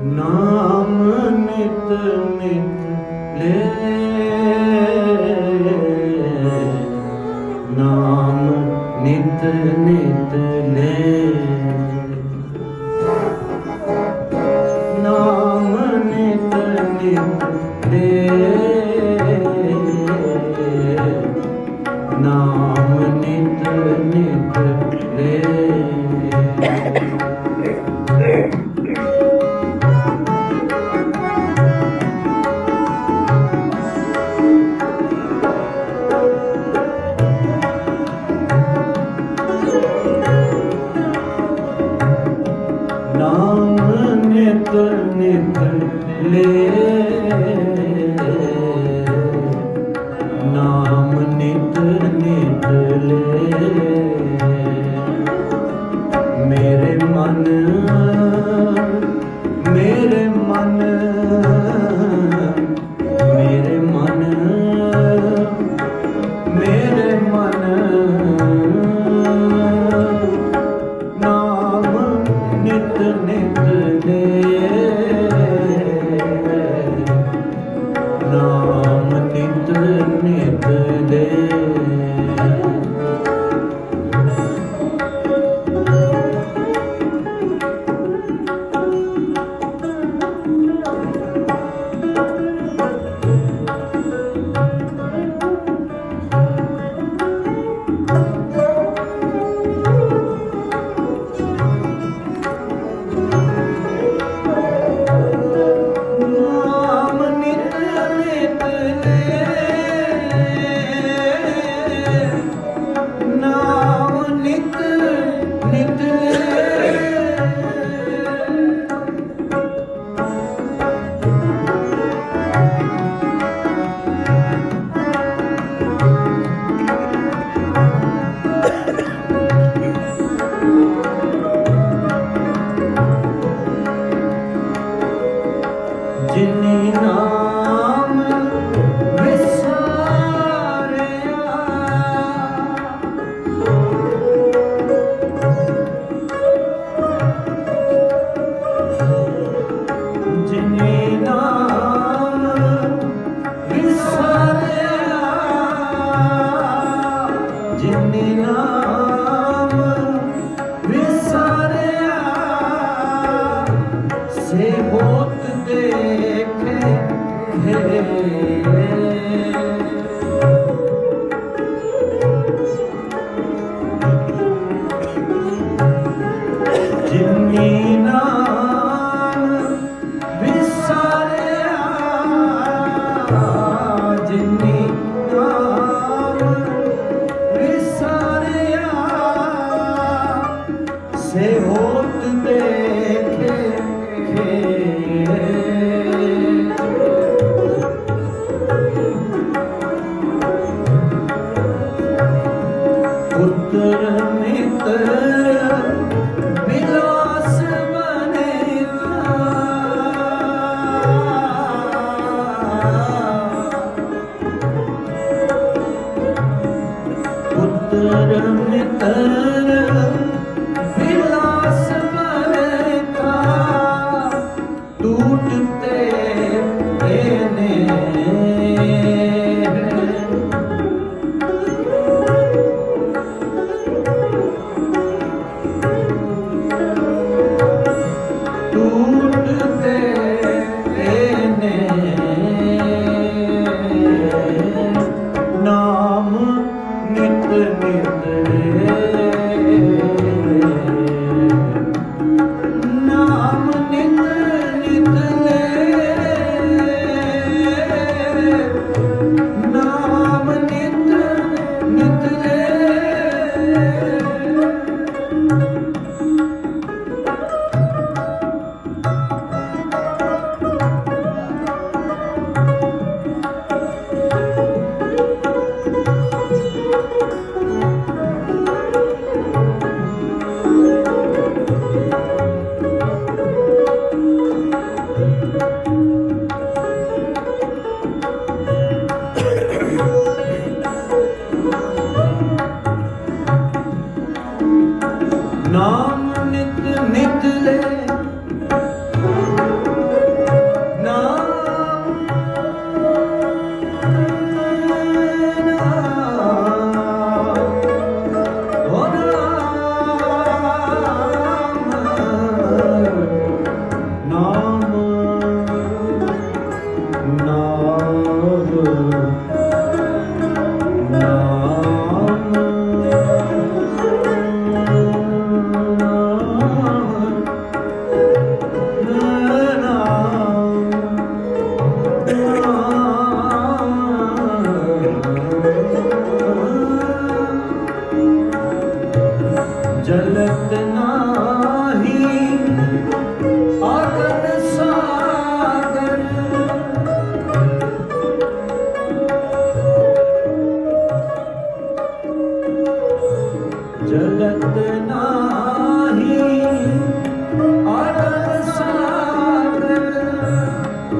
नाम नित नित ले, नाम नित नित ले, नाम नित नित ले, नाम नित नित ले। नाम नित नित ले, नाम नित नित ले, मेरे मन मेरे मन मेरे मन मेरे मन नाम नित नित ले, नाम नित नित ले। नाम नित नित ले, नाम नित नित ले, जिनी नाम विसारिया, जिनी नाम विसारिया, जिनी नाम विसारिया, से होत देखे हे, जिनी नाम विसारिया, जिनी नाम विसारिया, से होत देखे हे।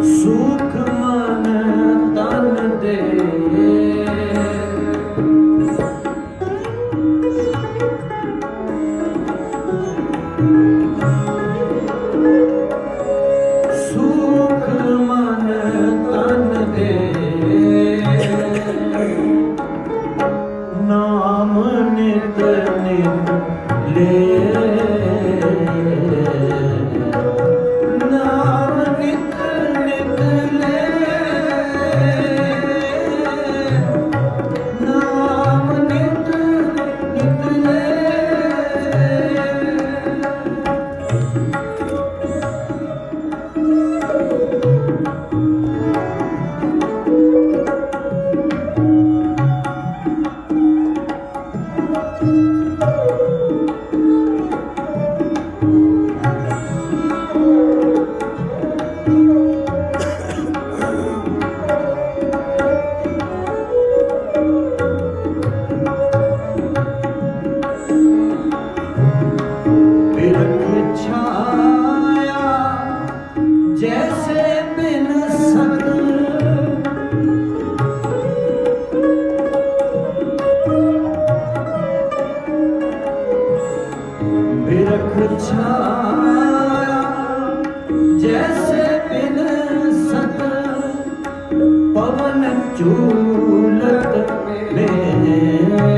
ਸੁਖ ਮਨ ਤਨ ਦੇ ਸੁਖ ਮਨ ਤਨ ਦੇ ਨਾਮ ਨਿਤ ਨਿਤ ਲੈ ਨਾਮ ਨਿਤ ਨਿਤ ਲੈ ਨਾਮ ਨਿਤ ਨਿਤ ਲੈ बिरख छाया जैसे बिन सत बिरख छाया जैसे बिन सत पवन झूलत में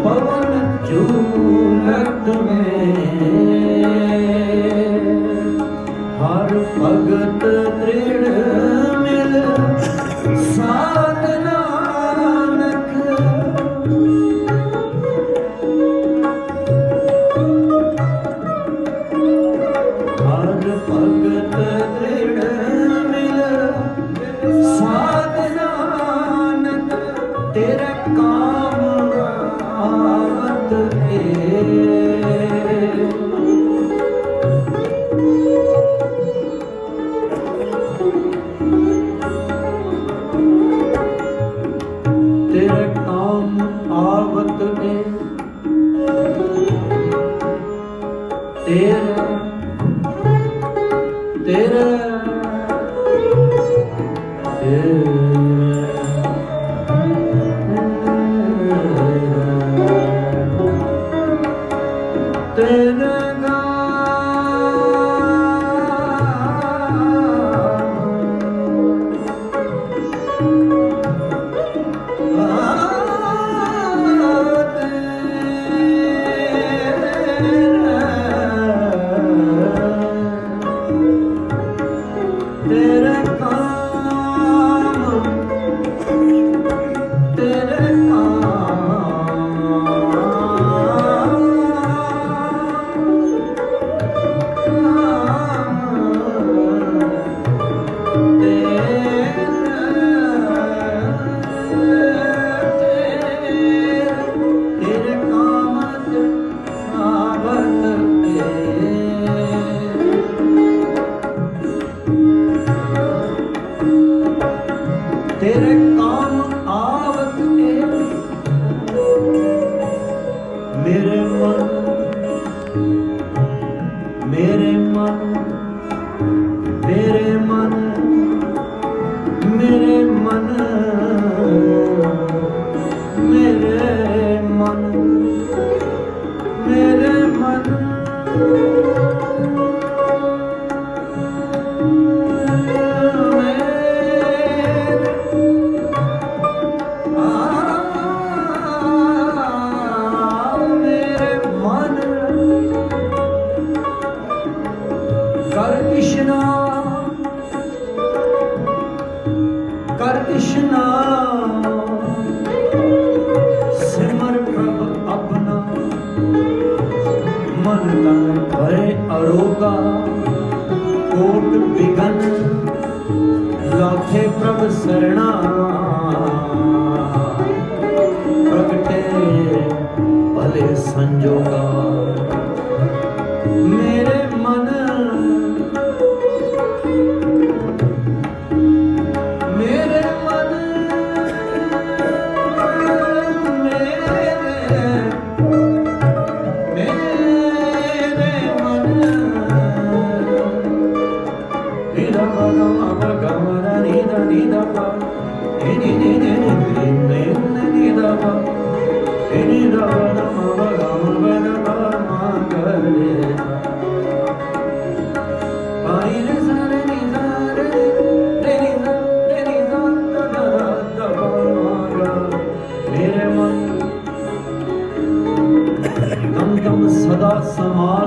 पवन झूलत में हर भगत दृढ़ मिल साध नानक हर भगत दृढ़ मिल साध नानक तेरे काम आवत है तेरे काम आवत है तेरा तेरा तेरा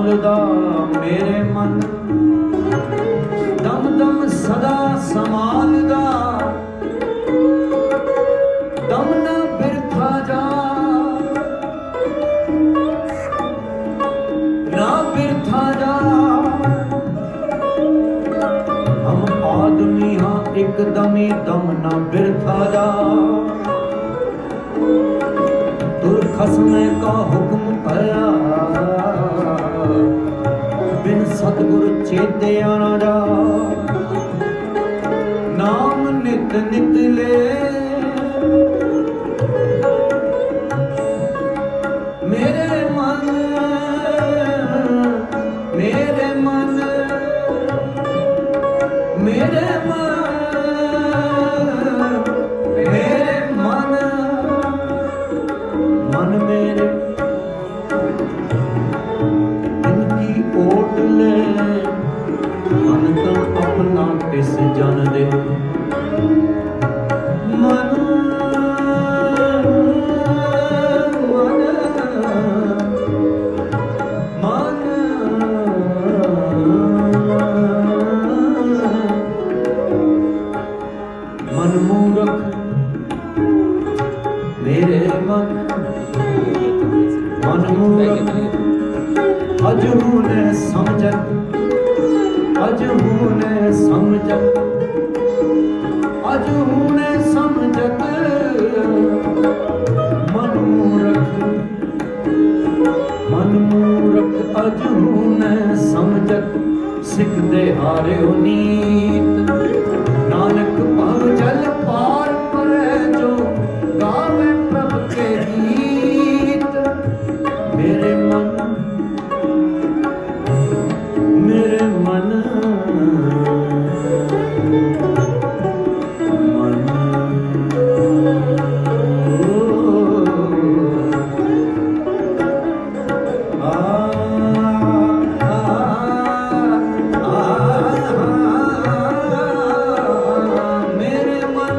संभालदा मेरे मन, दम दम सदा संभालदा, दम न बिरथा जा, ना बिरथा जा। हम आदमी हाँ एकदमी दम न बिरथा जा। खसमे का हुक्म पाया, बिन सतगुर चेते आना जा। नाम नित नित ले, मेरे मन, मेरे मन, मेरे मन, मेरे मन, मन मेरे इनकी ओट ले, मन तन अपना किस जन दे। मन मन मन मन मूरख मेरे मन, मन मूरख अजहू ने समझत, अजहू ने समझत, अजहू ने समझत। मन मूरख, मन मूरख अजहू ने समझत। सिख दे हारियो नीत, नानक भव जल पार परै जो गावे प्रभ के गीत। मेरे मन, मेरे मन, मन मेरे मन,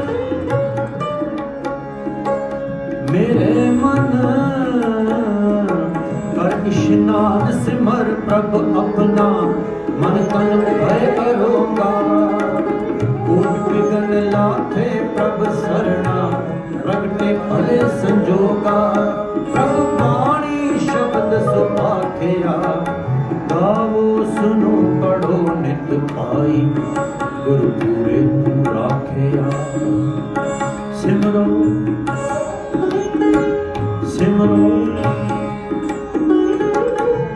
मेरे मन कर इशनान सिमर प्रभ अपना, मन तन भय करोगा। कूट बिगन लाथे प्रभ सरना, प्रगटे भले संजोगा। प्रभ बाणी शब्द सुभाखिया, गावो सुनो पढ़ो नित पाई, गुरु पूरे राखिया। सिमरो सिमरो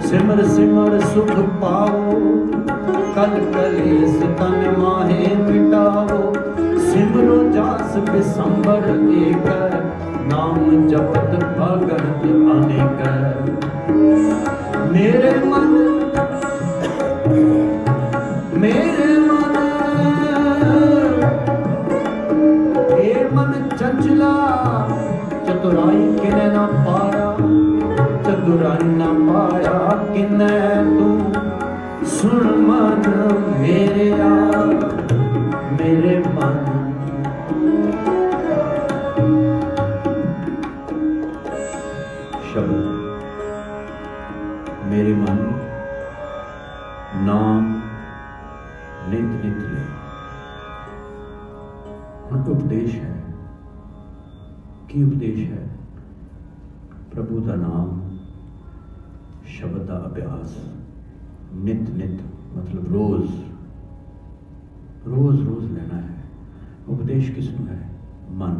सिमर सिमर सुख पाओ, कल कलेस तन माहे मिटाओ। सिमरो जास बिसंबर एक, नाम जपत भगत अनेक। मेरे मन, मेरे मन, हे मन चंचला, चतुराई किने ना पाया, चतुराई ना पाया किने तू। सुन मन मेरे आ, मेरे मन। शब्द मेरे मन, नाम नित नित ले। हुण उपदेश है, की उपदेश है? प्रभु का नाम, शब्द का अभ्यास। नित नित मतलब रोज रोज रोज लेना है। उपदेश किसनों है? मन।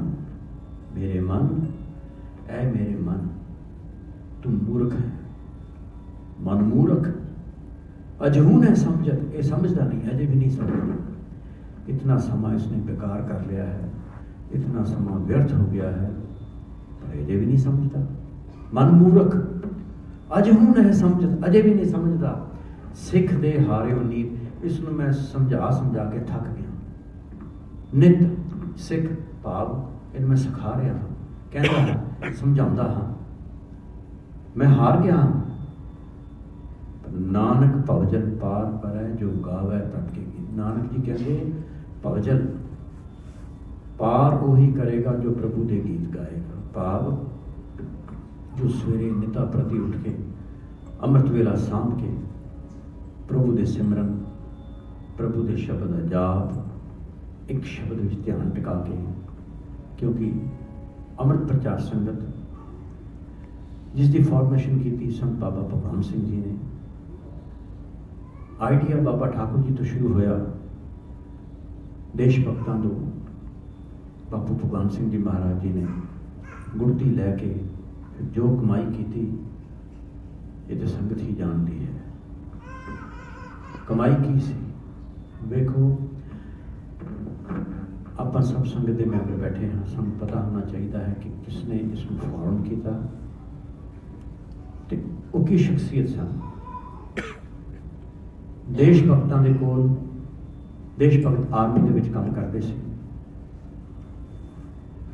मेरे मन, ऐ मेरे मन, तुम मूर्ख है। मन मूर्ख अजहू ने समझत, ये समझदा नहीं, अजय भी नहीं समझता। इतना समा इसने बेकार कर लिया है, इतना समा व्यर्थ हो गया है, पर अजय भी नहीं समझता। मन मूर्ख अजहू ने समझत, अजय भी नहीं समझता। सिख दे हारियो नीत, इसनों मैं समझा समझा के थक गया। नित सिख भाव इन मैं सिखा रहा हाँ, कहता हाँ, समझाता हाँ, मैं हार गया हाँ। नानक भवजन पार पर है जो गावे तट के गीत। नानक जी कहते भवजन पार वही करेगा जो प्रभु के गीत गाएगा। भाव जो सवेरे निता प्रति उठ के ਅੰਮ੍ਰਿਤ ਵੇਲਾ ਸਾਂਭ ਕੇ ਪ੍ਰਭੂ ਦੇ ਸਿਮਰਨ, ਪ੍ਰਭੂ ਦੇ ਸ਼ਬਦ ਦਾ ਜਾਪ, ਇੱਕ ਸ਼ਬਦ ਵਿੱਚ ਧਿਆਨ ਟਿਕਾ ਕੇ, ਕਿਉਂਕਿ ਅੰਮ੍ਰਿਤ ਪ੍ਰਚਾਰ ਸੰਗਤ ਜਿਸ ਦੀ ਫਾਰਮੇਸ਼ਨ ਕੀਤੀ ਸੰਤ ਬਾਬਾ ਭਗਵੰਤ ਸਿੰਘ ਜੀ ਨੇ, ਆਈਡੀਆ ਬਾਬਾ ਠਾकुर जी ਤੋਂ ਸ਼ੁਰੂ ਹੋਇਆ, ਦੇਸ਼ ਭਗਤਾਂ ਤੋਂ ਬਾਪੂ ਭਗਵੰਤ ਸਿੰਘ ਜੀ ਮਹਾਰਾਜ ਜੀ ਨੇ ਗੁੜਤੀ ਲੈ ਕੇ ਜੋ ਕਮਾਈ ਕੀਤੀ, ਇਹ ਤਾਂ ਸੰਗਤ ਹੀ ਜਾਣਦੀ ਹੈ। ਕਮਾਈ ਕੀ ਸੀ? ਵੇਖੋ, ਆਪਾਂ ਸਭ ਸੰਗਤ ਦੇ ਮੈਂਬਰ ਬੈਠੇ ਹਾਂ, ਸਾਨੂੰ ਪਤਾ ਹੋਣਾ ਚਾਹੀਦਾ ਹੈ ਕਿ ਕਿਸ ਨੇ ਇਸ ਨੂੰ ਫਾਰਮ ਕੀਤਾ ਤੇ ਉਹ ਕੀ ਸ਼ਖਸੀਅਤ ਸਨ। ਦੇਸ਼ ਭਗਤਾਂ ਦੇ ਕੋਲ ਦੇਸ਼ ਭਗਤ ਆਰਮੀ ਦੇ ਵਿੱਚ ਕੰਮ ਕਰਦੇ ਸੀ।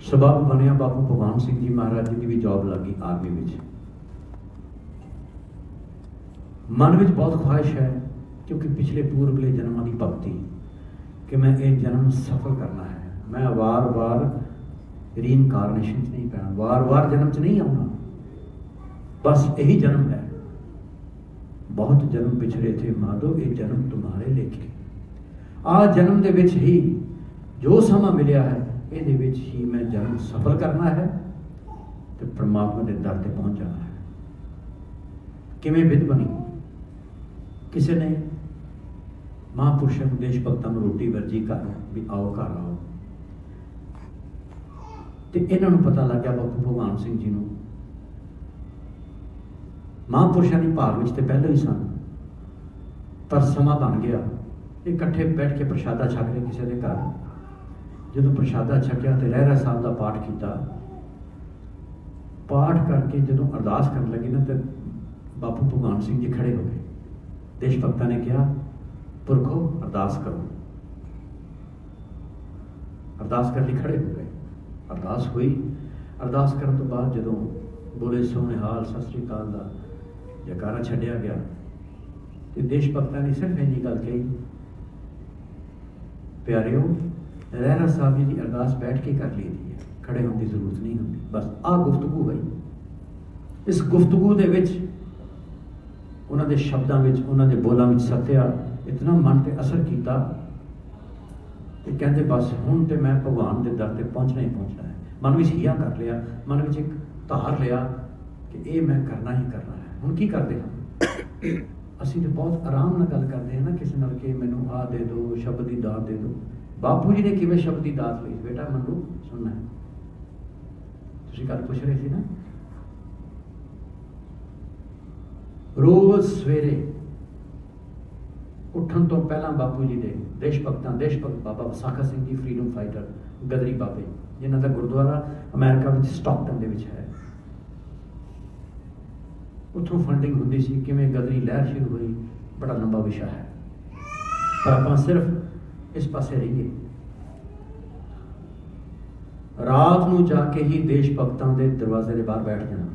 ਸਬਬ ਬਣਿਆ ਬਾਪੂ ਭਗਵੰਤ ਸਿੰਘ ਜੀ ਮਹਾਰਾਜ ਜੀ ਦੀ ਵੀ ਜੌਬ ਲੱਗੀ ਆਰਮੀ ਵਿੱਚ। ਮਨ ਵਿੱਚ ਬਹੁਤ ਖੁਆਇਸ਼ ਹੈ, ਕਿਉਂਕਿ ਪਿਛਲੇ ਪੂਰਬਲੇ ਜਨਮਾਂ ਦੀ ਭਗਤੀ, ਕਿ ਮੈਂ ਇਹ ਜਨਮ ਸਫਲ ਕਰਨਾ ਹੈ। ਮੈਂ ਵਾਰ-ਵਾਰ ਰੀਇਨਕਾਰਨੇਸ਼ਨ 'ਚ ਨਹੀਂ ਪੈਣਾ, ਵਾਰ-ਵਾਰ ਜਨਮ 'ਚ ਨਹੀਂ ਆਉਣਾ, बस यही जन्म है। बहुत जन्म पिछड़े थे माधो, ये जन्म तुम्हारे लेखे। आ जन्म दे विच ही जो समा मिलिया है, ये विच ही मैं जन्म सफल करना है तो परमात्मा के दर ते पहुँच जाना है। किवें विध बनी? किसी ने महापुरुषों देश भगतों को रोटी वर्जी कर भी आओ घर आओ, तो इन्हों पता लग गया बापू भगवान सिंह जी को महापुरुषों की भाग में तो पहले ही सन, पर समा बन गया इकट्ठे बैठ के प्रशादा छक रहे किसी के घर। जो प्रशादा छकिया तो रहरा साहब का पाठ किया, पाठ करके जो अरदास कर लगे ना, तो बापू भगवान सिंह जी खड़े हो गए। देश भगतों ने कहा, पुरखो अरदास करो। अरदास करके खड़े हो गए। अरदास हुई। अरदास करने तो बाद जो बोले सोने हाल सत श्री अकाल का जयकारा छड्या गया, तो देश भगतों ने सिर्फ इन्नी गल कही, प्यारिओ रहरा साहब जी की अरदास बैठ के कर ली थी, खड़े होने की जरूरत नहीं होती। बस आ गुफ्तगू हुई। इस गुफ्तगू दे विच उन्होंने शब्दों में, उन्होंने बोलों में सत्या इतना मन पर असर किया कि कहते बस हुण तो मैं भगवान के दर तक पहुँचना ही पहुँचना है। मन में हिया कर लिया, मन में एक धार लिया कि ये मैं करना ही करना है। हुण की करते हैं असीं तो बहुत आराम नाल गल करते हैं ना किसी नाल कि मैनूं आ दे दो, शब्द की दात दे दो। बापू जी ने किवें शब्द की दात ली? बेटा मनु सुनना है, तुसीं गल पुछ रहे थे ना। रोज सवेरे उठन तो पहला बापू जी ने देश भगत बाबा विसाखा सिंह जी फ्रीडम फाइटर गदरी बाबे, जिन्हों का गुरुद्वारा अमेरिका में स्टॉकटन के है, उतों फंडिंग होंदी सी, किवें गदरी लहर शुरू हुई, बड़ा लंबा विषय है, पर आप सिर्फ इस पासे रहिए। रात नूं जाके ही देश भगतों के दरवाजे के बाहर बैठ जाना,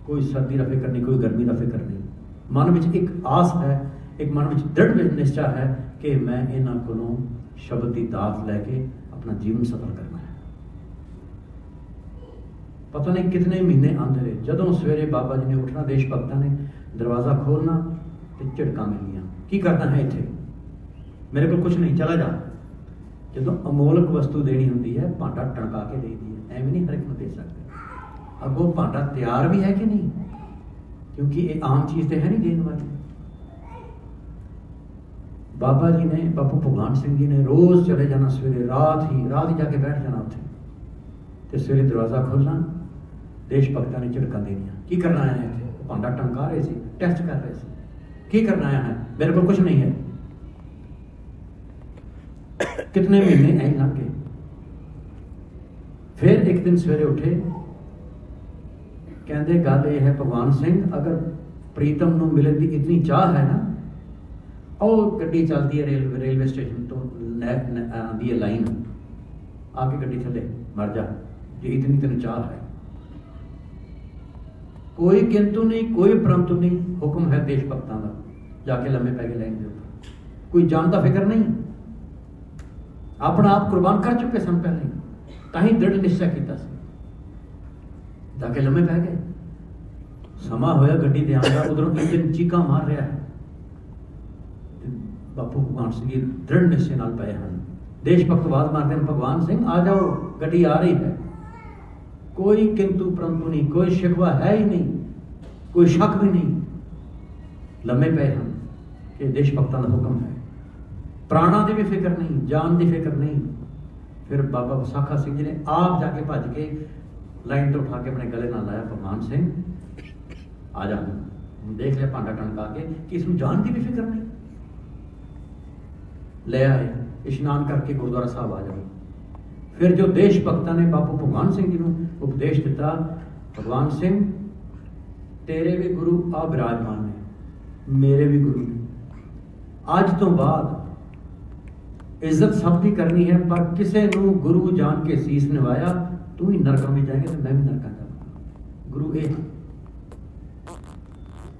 कोई सर्दी का फिक्र नहीं, कोई गर्मी का फिक्र नहीं। मन में एक आस है, एक मन में दृढ़ निश्चय है कि मैं इन्हां कोलों शब्द की दात लैके अपना जीवन सफल करना है। पता नहीं कितने महीने आते रहे। जदों सवेरे बाबा जी ने उठना, देश भगतों ने दरवाज़ा खोलना तो झिड़कां मिलनियां, की करना है इत्थे, मेरे को कुछ नहीं, चला जा। जदों अमोलक वस्तु देनी होंदी है, भांडा टणका के दे दी है, एवं नहीं हर एक नूं दे सकते। अगों भांडा तैयार भी है कि नहीं, क्योंकि ये आम चीज़ तो है नहीं देने वाली। बाबा जी ने, बापू भगवान सिंह जी ने रोज़ चले जाना सवेरे, रात ही जाके बैठ जाना उत्थे, तो सवेरे दरवाज़ा खोलना, देश भगतों ने झिड़कां देनियां, की करना आया है इत्थे? भांडा टंका रहे थे, टेस्ट कर रहे थे, की करना आया है? मेरे को कुछ नहीं है। कितने महीने ऐ लग गए। फिर एक दिन सवेरे उठे, कहते गल यह है भगवान सिंह, अगर प्रीतम नूं मिलने की इतनी चाह है ना, और गड्डी चलती है रेलवे स्टेशन तो आती है लाइन, आके गड्डी थले मर जा, जो इतनी तेन चाह है। कोई किंतु नहीं, कोई परंतु नहीं, हुक्म है देश भगतों का, जाके लम्बे पै गए लाइन के ऊपर। कोई जान का फिक्र नहीं, अपना आप कुर्बान कर चुके सन पहले, ताही दृढ़ निश्चय किया, जाके लम्बे पै गए। ਸਮਾਂ ਹੋਇਆ ਗੱਡੀ ਤੇ ਆਉਂਦਾ, ਉਧਰੋਂ ਇੰਜਨ ਚੀਕਾਂ ਮਾਰ ਰਿਹਾ ਹੈ ਤੇ ਬਾਪੂ ਭਗਵਾਨ ਸਿੰਘ ਜੀ ਦ੍ਰਿੜ ਨਿਸ਼ਚੇ ਨਾਲ ਪਏ ਹਨ। ਦੇਸ਼ ਭਗਤ ਆਵਾਜ਼ ਮਾਰਦੇ ਹਨ, ਭਗਵਾਨ ਸਿੰਘ ਆ ਜਾਓ, ਗੱਡੀ ਆ ਰਹੀ ਹੈ। ਕੋਈ ਕਿੰਤੂ ਪਰੰਤੂ ਨਹੀਂ, ਕੋਈ ਸ਼ਿਕਵਾ ਹੈ ਹੀ ਨਹੀਂ, ਕੋਈ ਸ਼ੱਕ ਵੀ ਨਹੀਂ। ਲੰਮੇ ਪਏ ਹਨ ਕਿ ਦੇਸ਼ ਭਗਤਾਂ ਦਾ ਹੁਕਮ ਹੈ, ਪ੍ਰਾਣਾਂ ਦੀ ਵੀ ਫਿਕਰ ਨਹੀਂ, ਜਾਨ ਦੀ ਫਿਕਰ ਨਹੀਂ। ਫਿਰ ਬਾਬਾ ਵਿਸਾਖਾ ਸਿੰਘ ਜੀ ਨੇ ਆਪ ਜਾ ਕੇ ਭੱਜ ਕੇ ਲਾਈਨ ਤੋਂ ਉਠਾ ਕੇ ਆਪਣੇ ਗਲੇ ਨਾਲ ਲਾਇਆ, ਭਗਵਾਨ ਸਿੰਘ ਆ ਜਾ, ਹੁਣ ਦੇਖ ਲਿਆ ਭਾਂਡਾ ਟਣਕਾ ਕੇ ਕਿ ਇਸ ਨੂੰ ਜਾਨ ਦੀ ਵੀ ਫਿਕਰ ਨਹੀਂ। ਲੈ ਆਏ, ਇਸ਼ਨਾਨ ਕਰਕੇ ਗੁਰਦੁਆਰਾ ਸਾਹਿਬ ਆ ਜਾਓ। ਫਿਰ ਜੋ ਦੇਸ਼ ਭਗਤਾਂ ਨੇ ਬਾਪੂ ਭਗਵਾਨ ਸਿੰਘ ਜੀ ਨੂੰ ਉਪਦੇਸ਼ ਦਿੱਤਾ, ਭਗਵਾਨ ਸਿੰਘ ਤੇਰੇ ਵੀ ਗੁਰੂ ਆ ਬਿਰਾਜਮਾਨ ਨੇ, ਮੇਰੇ ਵੀ ਗੁਰੂ ਨੇ। ਅੱਜ ਤੋਂ ਬਾਅਦ ਇੱਜ਼ਤ ਸਭ ਦੀ ਕਰਨੀ ਹੈ, ਪਰ ਕਿਸੇ ਨੂੰ ਗੁਰੂ ਜਾਣ ਕੇ ਸੀਸ ਨਿਵਾਇਆ ਤੂੰ ਹੀ ਨਰਕਾਂ ਵਿੱਚ ਜਾਏਗਾ ਤੇ ਮੈਂ ਵੀ ਨਰਕਾਂ ਜਾਵਾਂਗਾ। ਗੁਰੂ ਇਹ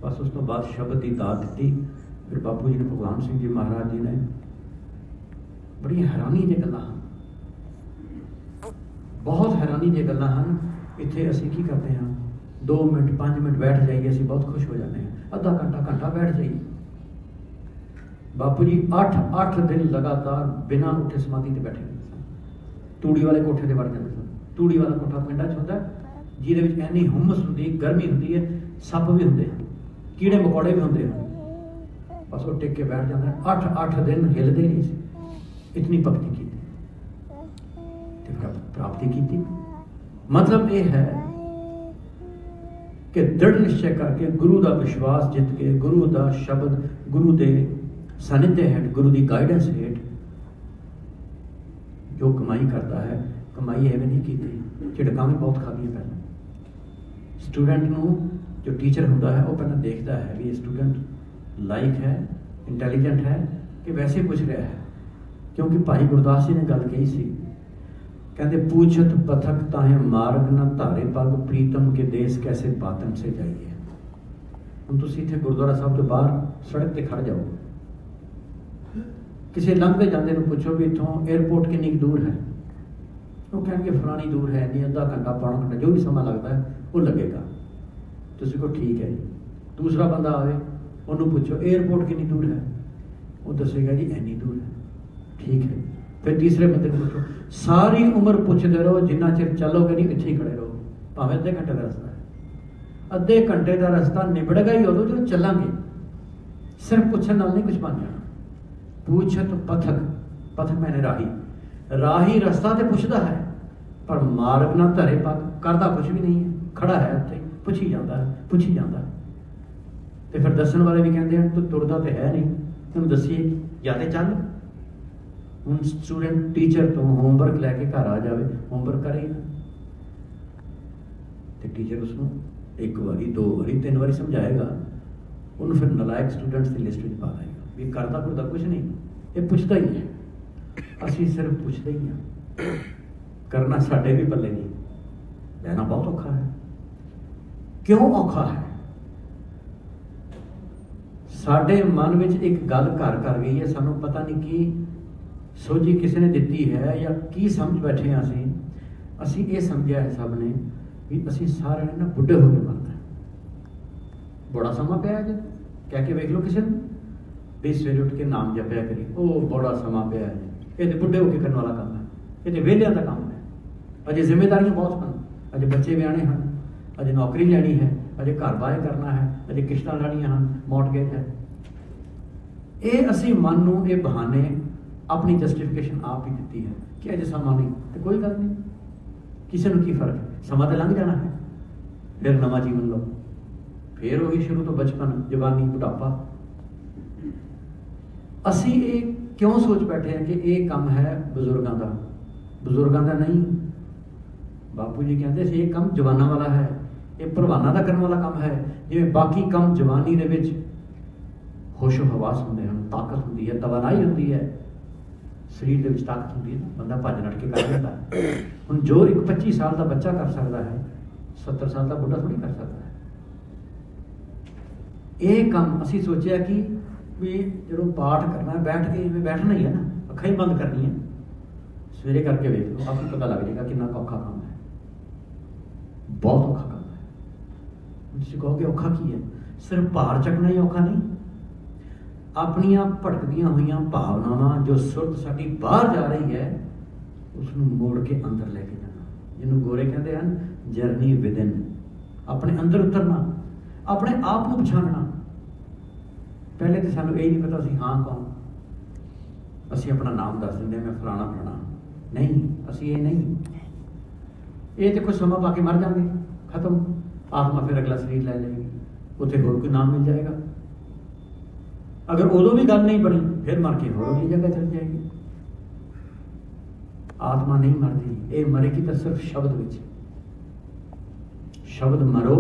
ਬਸ। ਉਸ ਤੋਂ ਬਾਅਦ ਸ਼ਬਦ ਦੀ ਦਾਤ ਦਿੱਤੀ। ਫਿਰ ਬਾਪੂ ਜੀ ਨੇ, ਭਗਵਾਨ ਸਿੰਘ ਜੀ ਮਹਾਰਾਜ ਜੀ ਨੇ, ਬੜੀ ਹੈਰਾਨੀ ਦੀਆਂ ਗੱਲਾਂ ਹਨ, ਬਹੁਤ ਹੈਰਾਨੀ ਦੀਆਂ ਗੱਲਾਂ ਹਨ। ਇੱਥੇ ਅਸੀਂ ਕੀ ਕਰਦੇ ਹਾਂ, 2 ਮਿੰਟ 5 ਮਿੰਟ ਬੈਠ ਜਾਈਏ, ਅਸੀਂ ਬਹੁਤ ਖੁਸ਼ ਹੋ ਜਾਂਦੇ ਹਾਂ। ਅੱਧਾ ਘੰਟਾ ਬੈਠ ਜਾਈਏ। ਬਾਪੂ ਜੀ 8 ਦਿਨ ਲਗਾਤਾਰ ਬਿਨਾਂ ਉੱਠੇ ਸਮਾਧੀ ਤੇ ਬੈਠੇ ਹੁੰਦੇ ਸਨ। ਤੂੜੀ ਵਾਲੇ ਕੋਠੇ ਤੇ ਵੜ ਜਾਂਦੇ ਸਨ। ਤੂੜੀ ਵਾਲਾ ਕੋਠਾ ਪਿੰਡਾਂ 'ਚ ਹੁੰਦਾ, ਜਿਹਦੇ ਵਿੱਚ ਇੰਨੀ ਹੁੰਮਸ ਹੁੰਦੀ, ਗਰਮੀ ਹੁੰਦੀ ਹੈ, ਸੱਪ ਵੀ ਹੁੰਦੇ ਹਨ, ਕੀੜੇ ਮਕੌੜੇ ਵੀ ਹੁੰਦੇ ਹਨ। ਬਸ ਉਹ ਟਿਕ ਕੇ ਬੈਠ ਜਾਂਦਾ। 8 ਦਿਨ ਹਿੱਲਦੇ ਨਹੀਂ ਸੀ, ਇਤਨੀ ਭਗਤੀ ਕੀਤੀ ਤੇ ਪ੍ਰਾਪਤੀ ਕੀਤੀ। ਮਤਲਬ ਇਹ ਹੈ ਕਿ ਦ੍ਰਿੜ ਨਿਸ਼ਚੈ ਕਰਕੇ, ਗੁਰੂ ਦਾ ਵਿਸ਼ਵਾਸ ਜਿੱਤ ਕੇ, ਗੁਰੂ ਦਾ ਸ਼ਬਦ, ਗੁਰੂ ਦੇ ਸਾਨਿਧਿ ਹੇਠ, ਗੁਰੂ ਦੀ ਗਾਈਡੈਂਸ ਹੇਠ ਜੋ ਕਮਾਈ ਕਰਦਾ ਹੈ, ਕਮਾਈ ਐਵੇਂ ਨਹੀਂ ਕੀਤੀ, ਝਿੜਕਾਂ ਵੀ ਬਹੁਤ ਖਾਧੀਆਂ ਪਹਿਲਾਂ। ਸਟੂਡੈਂਟ ਨੂੰ ਜੋ ਟੀਚਰ ਹੁੰਦਾ ਹੈ ਉਹ ਪਹਿਲਾਂ ਦੇਖਦਾ ਹੈ ਵੀ ਇਹ ਸਟੂਡੈਂਟ ਲਾਇਕ ਹੈ, ਇੰਟੈਲੀਜੈਂਟ ਹੈ ਕਿ ਵੈਸੇ ਪੁੱਛ ਰਿਹਾ ਹੈ। ਕਿਉਂਕਿ ਭਾਈ ਗੁਰਦਾਸ ਜੀ ਨੇ ਗੱਲ ਕਹੀ ਸੀ, ਕਹਿੰਦੇ ਪੂਛਤ ਪਥਕ ਤਾਹੇ ਮਾਰਗ ਨਾ ਧਾਰੇ ਪਗ, ਪ੍ਰੀਤਮ ਕੇ ਦੇਸ ਕੈਸੇ ਬਾਤਮ ਸੇ ਜਾਈਏ। ਹੁਣ ਤੁਸੀਂ ਇੱਥੇ ਗੁਰਦੁਆਰਾ ਸਾਹਿਬ ਤੋਂ ਬਾਹਰ ਸੜਕ ਤੇ ਖੜ ਜਾਓ, ਕਿਸੇ ਲੰਘਦੇ ਜਾਂਦੇ ਨੂੰ ਪੁੱਛੋ ਵੀ ਇੱਥੋਂ 에ਅਰਪੋਰਟ ਕਿੰਨੀ ਦੂਰ ਹੈ, ਉਹ ਕਹਿਣਗੇ ਫਲਾਣੀ ਦੂਰ ਹੈ, ਨਹੀਂ, ਅੱਧਾ ਘੰਟਾ ਪੌਣਾ ਘੰਟਾ, ਜੋ ਵੀ ਸਮਾਂ ਲੱਗਦਾ ਹੈ ਉਹ ਲੱਗੇਗਾ। ਤੁਸੀਂ ਕਹੋ ਠੀਕ ਹੈ ਜੀ। ਦੂਸਰਾ ਬੰਦਾ ਆਵੇ, ਉਹਨੂੰ ਪੁੱਛੋ 에ਅਰਪੋਰਟ ਕਿੰਨੀ ਦੂਰ ਹੈ, ਉਹ ਦੱਸੇਗਾ ਜੀ ਇੰਨੀ ਦੂਰ ਹੈ, ਠੀਕ ਹੈ। ਫਿਰ ਤੀਸਰੇ ਬੰਦੇ ਨੂੰ ਪੁੱਛੋ, ਸਾਰੀ ਉਮਰ ਪੁੱਛਦੇ ਰਹੋ, ਜਿੰਨਾ ਚਿਰ ਚੱਲੋਗੇ ਨਹੀਂ ਇੱਥੇ ਹੀ ਖੜੇ ਰਹੋ, ਭਾਵੇਂ ਅੱਧੇ ਘੰਟੇ ਦਾ ਰਸਤਾ ਹੈ। ਅੱਧੇ ਘੰਟੇ ਦਾ ਰਸਤਾ ਨਿਬੜੇਗਾ ਹੀ ਉਦੋਂ ਜਦੋਂ ਚੱਲਾਂਗੇ। ਸਿਰਫ ਪੁੱਛਣ ਨਾਲ ਨਹੀਂ ਕੁਝ ਬਣ ਜਾਣਾ। ਪੂਛਤ ਪਥਕ ਮੈਨੇ ਰਾਹੀ ਰਸਤਾ ਤੇ ਪੁੱਛਦਾ ਹੈ, ਪਰ ਮਾਰਗ ਨਾ ਧਰੇ ਪੱਗ, ਕਰਦਾ ਕੁਝ ਵੀ ਨਹੀਂ ਹੈ, ਖੜਾ ਹੈ ਉੱਥੇ, ਪੁੱਛੀ ਜਾਂਦਾ। ਤੇ ਫਿਰ ਦੱਸਣ ਵਾਲੇ ਵੀ ਕਹਿੰਦੇ ਹਨ ਤੂੰ ਤੁਰਦਾ ਤੇ ਹੈ ਨਹੀਂ, ਤੈਨੂੰ ਦੱਸੀਏ ਜਾਂ ਤੇ ਚੱਲ। ਹੁਣ ਸਟੂਡੈਂਟ ਟੀਚਰ ਤੋਂ ਹੋਮਵਰਕ ਲੈ ਕੇ ਘਰ ਆ ਜਾਵੇ, ਹੋਮਵਰਕ ਕਰੇਗਾ ਤੇ ਟੀਚਰ ਉਸਨੂੰ 1 ਵਾਰੀ 2 ਵਾਰੀ 3 ਵਾਰੀ ਸਮਝਾਏਗਾ, ਉਹਨੂੰ ਫਿਰ ਨਲਾਇਕ ਸਟੂਡੈਂਟਸ ਦੀ ਲਿਸਟ ਵਿੱਚ ਪਾ ਦੇਗਾ ਵੀ ਕਰਦਾ ਕੁਝ ਨਹੀਂ, ਇਹ ਪੁੱਛਦਾ ਹੀ ਹੈ। ਅਸੀਂ ਸਿਰਫ ਪੁੱਛਦੇ ਹੀ ਹਾਂ, ਕਰਨਾ ਸਾਡੇ ਵੀ ਪੱਲੇ ਨਹੀਂ। ਲੈਣਾ ਬਹੁਤ ਔਖਾ ਹੈ। ਕਿਉਂ ਔਖਾ ਹੈ? ਸਾਡੇ ਮਨ ਵਿੱਚ ਇੱਕ ਗੱਲ ਘਰ ਕਰ ਗਈ ਹੈ, ਸਾਨੂੰ ਪਤਾ ਨਹੀਂ ਕੀ ਸੋਝੀ ਕਿਸੇ ਨੇ ਦਿੱਤੀ ਹੈ ਜਾਂ ਕੀ ਸਮਝ ਬੈਠੇ ਹਾਂ ਅਸੀਂ ਇਹ ਸਮਝਿਆ ਹੈ ਸਭ ਨੇ ਵੀ ਅਸੀਂ ਸਾਰਿਆਂ ਨੇ ਨਾ ਬੁੱਢੇ ਹੋ ਕੇ ਮਰਨਾ। ਬੜਾ ਸਮਾਂ ਪਿਆ ਜੀ, ਕਹਿ ਕੇ ਵੇਖ ਲਓ ਕਿਸੇ ਨੂੰ ਵੀ ਸਵੇਰੇ ਉੱਠ ਕੇ ਨਾਮ ਜਪਿਆ ਕਰੀ, ਉਹ ਬੜਾ ਸਮਾਂ ਪਿਆ ਹੈ, ਇਹ ਤੇ ਬੁੱਢੇ ਹੋ ਕੇ ਕਰਨ ਵਾਲਾ ਕੰਮ ਹੈ, ਇਹ ਤੇ ਵਿਹਲਿਆਂ ਦਾ ਕੰਮ ਹੈ। ਅਜੇ ਜ਼ਿੰਮੇਵਾਰੀਆਂ ਬਹੁਤ ਹਨ, ਅਜੇ ਬੱਚੇ ਵਿਆਹਣੇ ਹਨ, ਅਜੇ ਨੌਕਰੀ ਲੈਣੀ ਹੈ, ਅਜੇ ਘਰ ਬਾਹਰ ਕਰਨਾ ਹੈ, ਅਜੇ ਕਿਸ਼ਤਾਂ ਲੈਣੀਆਂ ਹਨ, ਮੌਰਟਗੇਜ ਹੈ। ਇਹ ਅਸੀਂ ਮਨ ਨੂੰ ਇਹ ਬਹਾਨੇ ਆਪਣੀ ਜਸਟੀਫਿਕੇਸ਼ਨ ਆਪ ਹੀ ਦਿੱਤੀ ਹੈ ਕਿ ਅਜੇ ਸਮਾਂ ਨਹੀਂ, ਤੇ ਕੋਈ ਗੱਲ ਨਹੀਂ, ਕਿਸੇ ਨੂੰ ਕੀ ਫਰਕ, ਸਮਾਂ ਤਾਂ ਲੰਘ ਜਾਣਾ ਹੈ, ਫਿਰ ਨਵਾਂ ਜੀਵਨ ਲਓ, ਫਿਰ ਉਹੀ ਸ਼ੁਰੂ ਤੋਂ ਬਚਪਨ, ਜਵਾਨੀ, ਬੁਢਾਪਾ। ਅਸੀਂ ਇਹ ਕਿਉਂ ਸੋਚ ਬੈਠੇ ਹਾਂ ਕਿ ਇਹ ਕੰਮ ਹੈ ਬਜ਼ੁਰਗਾਂ ਦਾ ਨਹੀਂ। ਬਾਪੂ ਜੀ ਕਹਿੰਦੇ ਸੀ ਇਹ ਕੰਮ ਜਵਾਨਾਂ ਵਾਲਾ ਹੈ, ਇਹ ਭਲਵਾਨਾਂ ਦਾ ਕਰਨ ਵਾਲਾ ਕੰਮ ਹੈ। ਜਿਵੇਂ ਬਾਕੀ ਕੰਮ ਜਵਾਨੀ ਦੇ ਵਿੱਚ ਹੋਸ਼ੋ ਹਵਾਸ ਹੁੰਦੇ ਹਨ, ਤਾਕਤ ਹੁੰਦੀ ਹੈ, ਤਵਾਨਾਈ ਹੁੰਦੀ ਹੈ, ਸਰੀਰ ਦੇ ਵਿੱਚ ਤਾਕਤ ਹੁੰਦੀ ਹੈ, ਬੰਦਾ ਭੱਜ ਨੱਠ ਕੇ ਕਰ ਲੈਂਦਾ। ਹੁਣ ਜੋ ਇੱਕ 25 ਸਾਲ ਦਾ ਬੱਚਾ ਕਰ ਸਕਦਾ ਹੈ, 70 ਸਾਲ ਦਾ ਬੁੱਢਾ ਥੋੜੀ ਕਰ ਸਕਦਾ ਹੈ। ਇਹ ਕੰਮ ਅਸੀਂ ਸੋਚਿਆ ਕਿ ਵੀ ਜਦੋਂ ਪਾਠ ਕਰਨਾ ਬੈਠ ਕੇ ਇਵੇਂ ਬੈਠਣਾ ਹੀ ਹੈ ਨਾ, ਅੱਖਾਂ ਹੀ ਬੰਦ ਕਰਨੀਆਂ, ਸਵੇਰੇ ਕਰਕੇ ਵੇਖ ਲਓ, ਆਪਨੂੰ ਪਤਾ ਲੱਗ ਜਾਏਗਾ ਕਿੰਨਾ ਔਖਾ ਕੰਮ ਹੈ, ਬਹੁਤ ਔਖਾ ਕੰਮ ਹੈ। ਤੁਸੀਂ ਕਹੋਗੇ ਔਖਾ ਕੀ ਹੈ? ਸਿਰਫ ਭਾਰ ਚੱਕਣਾ ਹੀ ਔਖਾ ਨਹੀਂ, ਆਪਣੀਆਂ ਭਟਕਦੀਆਂ ਹੋਈਆਂ ਭਾਵਨਾਵਾਂ ਜੋ ਸੁਰਤ ਸਾਡੀ ਬਾਹਰ ਜਾ ਰਹੀ ਹੈ ਉਸ ਨੂੰ ਮੋੜ ਕੇ ਅੰਦਰ ਲੈ ਕੇ ਜਾਣਾ, ਜਿਹਨੂੰ ਗੋਰੇ ਕਹਿੰਦੇ ਹਨ ਜਰਨੀ ਵਿਦਿਨ। ਆਪਣੇ ਅੰਦਰ ਉਤਰਨਾ, ਆਪਣੇ ਆਪ ਨੂੰ ਪਛਾਣਨਾ। ਪਹਿਲੇ ਤਾਂ ਸਾਨੂੰ ਇਹ ਨਹੀਂ ਪਤਾ ਅਸੀਂ ਹਾਂ ਕੌਣ। ਅਸੀਂ ਆਪਣਾ ਨਾਮ ਦੱਸ ਦਿੰਦੇ ਮੈਂ ਫਲਾਣਾ ਫਲਾਣਾ, ਨਹੀਂ ਅਸੀਂ ਇਹ ਨਹੀਂ। ਇਹ ਤੇ ਕੁਝ ਸਮਾਂ ਪਾ ਕੇ ਮਰ ਜਾਵਾਂਗੇ, ਖਤਮ। ਆਤਮਾ ਫਿਰ ਅਗਲਾ ਸਰੀਰ ਲੈ ਲਏਗੀ, ਉੱਥੇ ਹੋਰ ਕੋਈ ਨਾਮ ਮਿਲ ਜਾਏਗਾ। ਅਗਰ ਉਦੋਂ ਵੀ ਗੱਲ ਨਹੀਂ ਬਣੀ ਫਿਰ ਮਰ ਕੇ ਹੋਰ ਅਗਲੀ ਜਗ੍ਹਾ ਚਲ ਜਾਏਗੀ। ਆਤਮਾ ਨਹੀਂ ਮਰਦੀ, ਇਹ ਮਰੇਗੀ ਤਾਂ ਸਿਰਫ ਸ਼ਬਦ ਵਿੱਚ। ਸ਼ਬਦ ਮਰੋ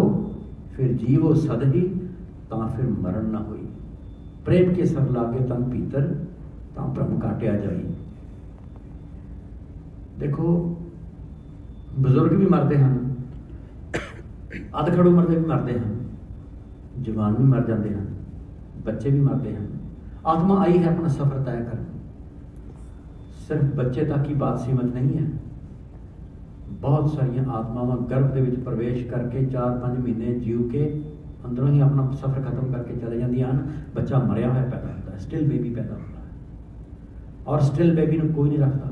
ਫਿਰ ਜੀਵੋ ਸਦ ਹੀ, ਤਾਂ ਫਿਰ ਮਰਨ ਨਾ ਹੋਈ। ਪ੍ਰੇਮ ਕੇ ਸਰ ਲਾਗੇ ਤਨ ਭੀਤਰ, ਤਾਂ ਭ੍ਰਮ ਕਾਟਿਆ ਜਾਈ। ਦੇਖੋ ਬਜ਼ੁਰਗ ਵੀ ਮਰਦੇ ਹਨ, ਅਧਖੜ ਉਮਰ ਦੇ ਵੀ ਮਰਦੇ ਹਨ, ਜਵਾਨ ਵੀ ਮਰ ਜਾਂਦੇ ਹਨ, ਬੱਚੇ ਵੀ ਮਰਦੇ ਹਨ। ਆਤਮਾ ਆਈ ਹੈ ਆਪਣਾ ਸਫ਼ਰ ਤੈਅ ਕਰਨ। ਸਿਰਫ ਬੱਚੇ ਤੱਕ ਹੀ ਬਾਤ ਸੀਮਤ ਨਹੀਂ ਹੈ। ਬਹੁਤ ਸਾਰੀਆਂ ਆਤਮਾਵਾਂ ਗਰਭ ਦੇ ਵਿੱਚ ਪ੍ਰਵੇਸ਼ ਕਰਕੇ 4-5 ਮਹੀਨੇ ਜੀਉ ਕੇ ਅੰਦਰੋਂ ਹੀ ਆਪਣਾ ਸਫ਼ਰ ਖਤਮ ਕਰਕੇ ਚਲੇ ਜਾਂਦੀਆਂ ਹਨ। ਬੱਚਾ ਮਰਿਆ ਹੋਇਆ ਪੈਦਾ ਹੁੰਦਾ ਹੈ, ਸਟਿਲ ਬੇਬੀ ਪੈਦਾ ਹੁੰਦਾ ਹੈ, ਔਰ ਸਟਿਲ ਬੇਬੀ ਨੂੰ ਕੋਈ ਨਹੀਂ ਰੱਖਦਾ।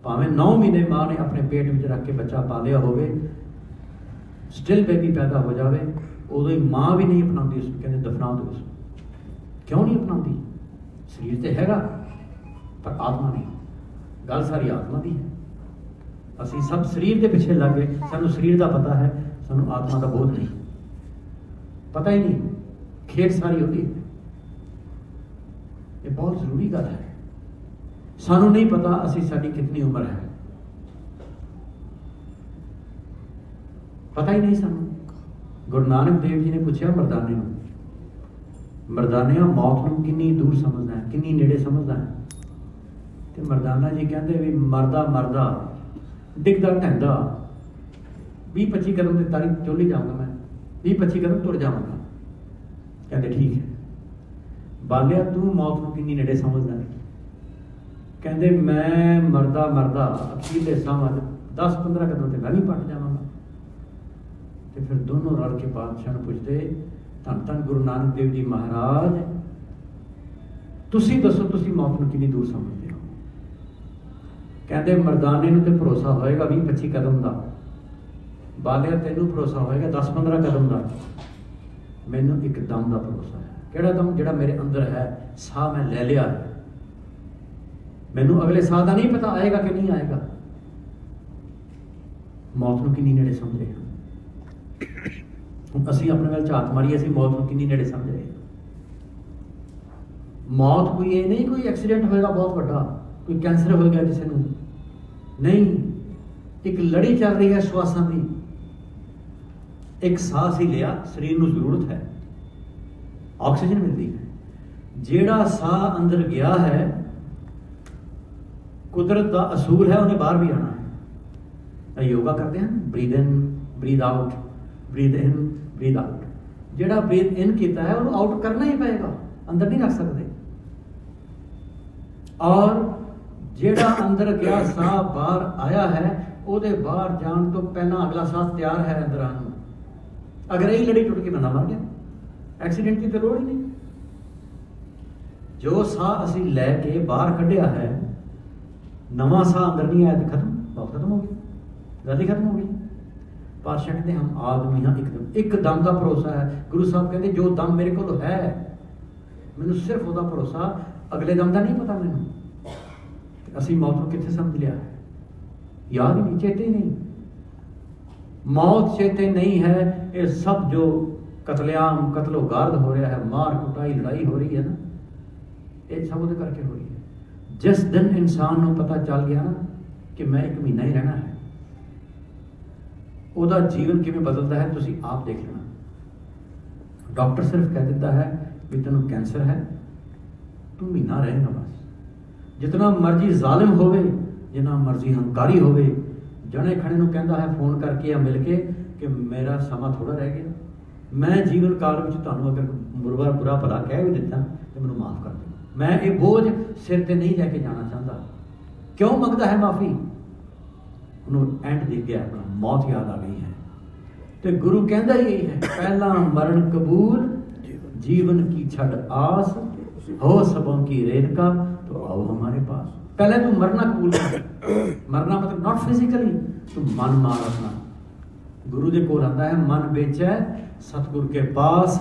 ਭਾਵੇਂ 9 ਮਹੀਨੇ ਮਾਂ ਨੇ ਆਪਣੇ ਪੇਟ ਵਿੱਚ ਰੱਖ ਕੇ ਬੱਚਾ ਪਾਲਿਆ ਹੋਵੇ, ਸਟਿਲ ਬੇਬੀ ਪੈਦਾ ਹੋ ਜਾਵੇ, ਉਦੋਂ ਹੀ ਮਾਂ ਵੀ ਨਹੀਂ ਅਪਣਾਉਂਦੀ ਉਸਨੂੰ। ਕਹਿੰਦੇ ਦਫਨਾ ਦਿਓ ਉਸਨੂੰ। ਕਿਉਂ ਨਹੀਂ ਅਪਣਾਉਂਦੀ? ਸਰੀਰ ਤੇ ਹੈਗਾ ਪਰ ਆਤਮਾ ਨਹੀਂ। ਗੱਲ ਸਾਰੀ ਆਤਮਾ ਦੀ ਹੈ। ਅਸੀਂ ਸਭ ਸਰੀਰ ਦੇ ਪਿੱਛੇ ਲੱਗ ਗਏ। ਸਾਨੂੰ ਸਰੀਰ ਦਾ ਪਤਾ ਹੈ, ਸਾਨੂੰ ਆਤਮਾ ਦਾ ਬੋਧ ਨਹੀਂ, ਪਤਾ ਹੀ ਨਹੀਂ। ਖੇਡ ਸਾਰੀ ਉਹਦੀ ਹੈ। ਇਹ ਬਹੁਤ ਜ਼ਰੂਰੀ ਗੱਲ ਹੈ। ਸਾਨੂੰ ਨਹੀਂ ਪਤਾ ਅਸੀਂ ਸਾਡੀ ਕਿਤਨੀ ਉਮਰ ਹੈ, ਪਤਾ ਹੀ ਨਹੀਂ ਸਾਨੂੰ। ਗੁਰੂ ਨਾਨਕ ਦੇਵ ਜੀ ਨੇ ਪੁੱਛਿਆ ਮਰਦਾਨੇ ਨੂੰ, ਮਰਦਾਨਿਆਂ ਮੌਤ ਨੂੰ ਕਿੰਨੀ ਦੂਰ ਸਮਝਦਾ ਹੈ, ਕਿੰਨੀ ਨੇੜੇ ਸਮਝਦਾ ਹੈ? ਤੇ ਮਰਦਾਨਾ ਜੀ ਕਹਿੰਦੇ ਵੀ ਮਰਦਾ ਮਰਦਾ ਡਿੱਗਦਾ ਢਹਿੰਦਾ 20-25 ਕਦਮ ਤੇ ਤਾਰੀ ਚੋਲੀ ਜਾਊਂਗਾ ਮੈਂ, 20-25 ਕਦਮ ਤੁਰ ਜਾਵਾਂਗਾ। ਕਹਿੰਦੇ ਠੀਕ ਹੈ। ਬਾਲਿਆ ਤੂੰ ਮੌਤ ਨੂੰ ਕਿੰਨੀ ਨੇੜੇ ਸਮਝਦਾ ਹੈ? ਕਹਿੰਦੇ ਮੈਂ ਮਰਦਾ ਮਰਦਾ ਅਖੀਰਲੇ ਸਾਹ 10-15 ਕਦਮ ਤੇ ਮੈਂ ਵੀ ਪੱਟ ਜਾਵਾਂਗਾ। ਤੇ ਫਿਰ ਦੋਨੋਂ ਰਲ ਕੇ ਪਾਤਸ਼ਾਹ ਨੂੰ ਪੁੱਛਦੇ, ਧੰਨ ਧੰਨ ਗੁਰੂ ਨਾਨਕ ਦੇਵ ਜੀ ਮਹਾਰਾਜ, ਤੁਸੀਂ ਦੱਸੋ ਤੁਸੀਂ ਮੌਤ ਨੂੰ ਕਿੰਨੀ ਦੂਰ ਸਮਝਦੇ ਹੋ? ਕਹਿੰਦੇ ਮਰਦਾਨੇ ਨੂੰ ਤੇ ਭਰੋਸਾ ਹੋਏਗਾ 20-25 ਕਦਮ ਦਾ, ਬਾਲਿਆ ਤੈਨੂੰ ਭਰੋਸਾ ਹੋਏਗਾ 10-15 ਕਦਮ ਦਾ, ਮੈਨੂੰ ਇੱਕ ਦਮ ਦਾ ਭਰੋਸਾ ਹੈ। ਕਿਹੜਾ ਦਮ? ਜਿਹੜਾ ਮੇਰੇ ਅੰਦਰ ਹੈ, ਸਾਹ ਮੈਂ ਲੈ ਲਿਆ, ਮੈਨੂੰ ਅਗਲੇ ਸਾਹ ਦਾ ਨਹੀਂ ਪਤਾ ਆਏਗਾ ਕਿ ਨਹੀਂ ਆਏਗਾ। ਮੌਤ ਨੂੰ ਕਿੰਨੀ ਨੇੜੇ ਸਮਝ ਰਹੇ ਹਾਂ। ਹੁਣ ਅਸੀਂ ਆਪਣੇ ਵੱਲ ਝਾਤ ਮਾਰੀਏ, ਅਸੀਂ ਮੌਤ ਨੂੰ ਕਿੰਨੀ ਨੇੜੇ ਸਮਝ ਰਹੇ ਹਾਂ। ਮੌਤ ਕੋਈ ਇਹ ਨਹੀਂ ਕੋਈ ਐਕਸੀਡੈਂਟ ਹੋਏਗਾ ਬਹੁਤ ਵੱਡਾ, ਕੋਈ ਕੈਂਸਰ ਹੋ ਗਿਆ ਕਿਸੇ ਨੂੰ, ਨਹੀਂ। ਇੱਕ ਲੜੀ ਚੱਲ ਰਹੀ ਹੈ ਸਵਾਸਾਂ ਦੀ। ਇੱਕ ਸਾਹ ਹੀ ਲਿਆ, ਸਰੀਰ ਨੂੰ ਜ਼ਰੂਰਤ ਹੈ, ਆਕਸੀਜਨ ਮਿਲਦੀ ਹੈ। ਜਿਹੜਾ ਸਾਹ ਅੰਦਰ ਗਿਆ ਹੈ, ਕੁਦਰਤ ਦਾ ਅਸੂਲ ਹੈ, ਉਹਨੇ ਬਾਹਰ ਵੀ ਆਉਣਾ ਹੈ। ਯੋਗਾ ਕਰਦੇ ਹਨ, ਬਰੀਦ ਇਨ ਬਰੀਦ ਆਊਟ, ਬਰੀਦ ਇਨ ਬਰੀਦ ਆਊਟ। ਜਿਹੜਾ ਬਰੀਦ ਇਨ ਕੀਤਾ ਹੈ ਉਹਨੂੰ ਆਊਟ ਕਰਨਾ ਹੀ ਪਏਗਾ, ਅੰਦਰ ਨਹੀਂ ਰੱਖ ਸਕਦੇ। ਔਰ ਜਿਹੜਾ ਅੰਦਰ ਗਿਆ ਸਾਹ ਬਾਹਰ ਆਇਆ ਹੈ, ਉਹਦੇ ਬਾਹਰ ਜਾਣ ਤੋਂ ਪਹਿਲਾਂ ਅਗਲਾ ਸਾਹ ਤਿਆਰ ਹੈ ਅੰਦਰ ਆਉਣ ਨੂੰ। ਅਗਰ ਇਹ ਲੜੀ ਟੁੱਟ ਕੇ ਬੰਦਾ ਮਰ ਗਿਆ, ਐਕਸੀਡੈਂਟ ਦੀ ਤਾਂ ਲੋੜ ਹੀ ਨਹੀਂ। ਜੋ ਸਾਹ ਅਸੀਂ ਲੈ ਕੇ ਬਾਹਰ ਕੱਢਿਆ ਹੈ, ਨਵਾਂ ਸਾਹ ਅੰਦਰ ਨਹੀਂ ਆਇਆ ਤੇ ਖਤਮ, ਬਹੁਤ ਖਤਮ ਹੋ ਗਈ, ਗੱਲ ਹੀ ਖਤਮ ਹੋ ਗਈ। ਪਾਤਸ਼ਾਹ ਕਹਿੰਦੇ ਹਮ ਆਦਮੀ ਹਾਂ ਇੱਕ ਦਮ ਦਾ ਭਰੋਸਾ ਹੈ। ਗੁਰੂ ਸਾਹਿਬ ਕਹਿੰਦੇ ਜੋ ਦਮ ਮੇਰੇ ਕੋਲ ਹੈ, ਮੈਨੂੰ ਸਿਰਫ ਉਹਦਾ ਭਰੋਸਾ, ਅਗਲੇ ਦਮ ਦਾ ਨਹੀਂ ਪਤਾ ਮੈਨੂੰ। ਅਸੀਂ ਮੌਤ ਨੂੰ ਕਿੱਥੇ ਸਮਝ ਲਿਆ ਹੈ? ਯਾਦ ਹੀ ਨਹੀਂ, ਚੇਤੇ ਹੀ ਨਹੀਂ। ਮੌਤ ਚੇਤੇ ਨਹੀਂ ਹੈ। ਇਹ ਸਭ ਜੋ ਕਤਲੇਆਮ ਕਤਲੋ ਗਾਰਦ ਹੋ ਰਿਹਾ ਹੈ, ਮਾਰ ਕੁਟਾਈ ਲੜਾਈ ਹੋ ਰਹੀ ਹੈ ਨਾ, ਇਹ ਸਭ ਉਹਦੇ ਕਰਕੇ ਹੋ ਰਹੀ ਹੈ। ਜਿਸ ਦਿਨ ਇਨਸਾਨ ਨੂੰ ਪਤਾ ਚੱਲ ਗਿਆ ਨਾ ਕਿ ਮੈਂ 1 ਮਹੀਨਾ ਹੀ ਰਹਿਣਾ ਹੈ, ਉਹਦਾ ਜੀਵਨ ਕਿਵੇਂ ਬਦਲਦਾ ਹੈ ਤੁਸੀਂ ਆਪ ਦੇਖ ਲੈਣਾ। ਡਾਕਟਰ ਸਿਰਫ ਕਹਿ ਦਿੰਦਾ ਹੈ ਵੀ ਤੈਨੂੰ ਕੈਂਸਰ ਹੈ, ਤੂੰ ਮਹੀਨਾ ਰਹੇਗਾ ਬਸ। ਜਿਤਨਾ ਮਰਜ਼ੀ ਜ਼ਾਲਿਮ ਹੋਵੇ, ਜਿੰਨਾ ਮਰਜ਼ੀ ਹੰਕਾਰੀ ਹੋਵੇ, ਜਣੇ ਖਣੇ ਨੂੰ ਕਹਿੰਦਾ ਹੈ ਫੋਨ ਕਰਕੇ ਜਾਂ ਮਿਲ ਕੇ ਕਿ ਮੇਰਾ ਸਮਾਂ ਥੋੜਾ ਰਹਿ ਗਿਆ, ਮੈਂ ਜੀਵਨ ਕਾਲ ਵਿੱਚ ਤੁਹਾਨੂੰ ਅਗਰ ਬੁਰਾ ਭਲਾ ਕਹਿ ਵੀ ਦਿੱਤਾ ਤੇ ਮੈਨੂੰ ਮਾਫ ਕਰ ਦਿਓ, ਮੈਂ ਇਹ ਬੋਝ ਸਿਰ ਤੇ ਨਹੀਂ ਲੈ ਕੇ ਜਾਣਾ ਚਾਹੁੰਦਾ। ਕਿਉਂ ਮੰਗਦਾ ਹੈ ਮਾਫੀ? ਉਹਨੂੰ ਐਂਡ ਦਿਖ ਗਿਆ, ਆਪਣਾ ਮੌਤ ਯਾਦ ਆ ਗਈ ਹੈ। तो गुरु कहता ही यही है, पहला मरण कबूल जीवन की छड़ आस, हो सबों की रेनका तो आओ हमारे पास। पहले तू मरना कबूल कर। मरना मतलब नॉट फिजिकली, तू मन मार अपना। गुरु के कोल आंदा है, मन बेचै सतगुर के पास,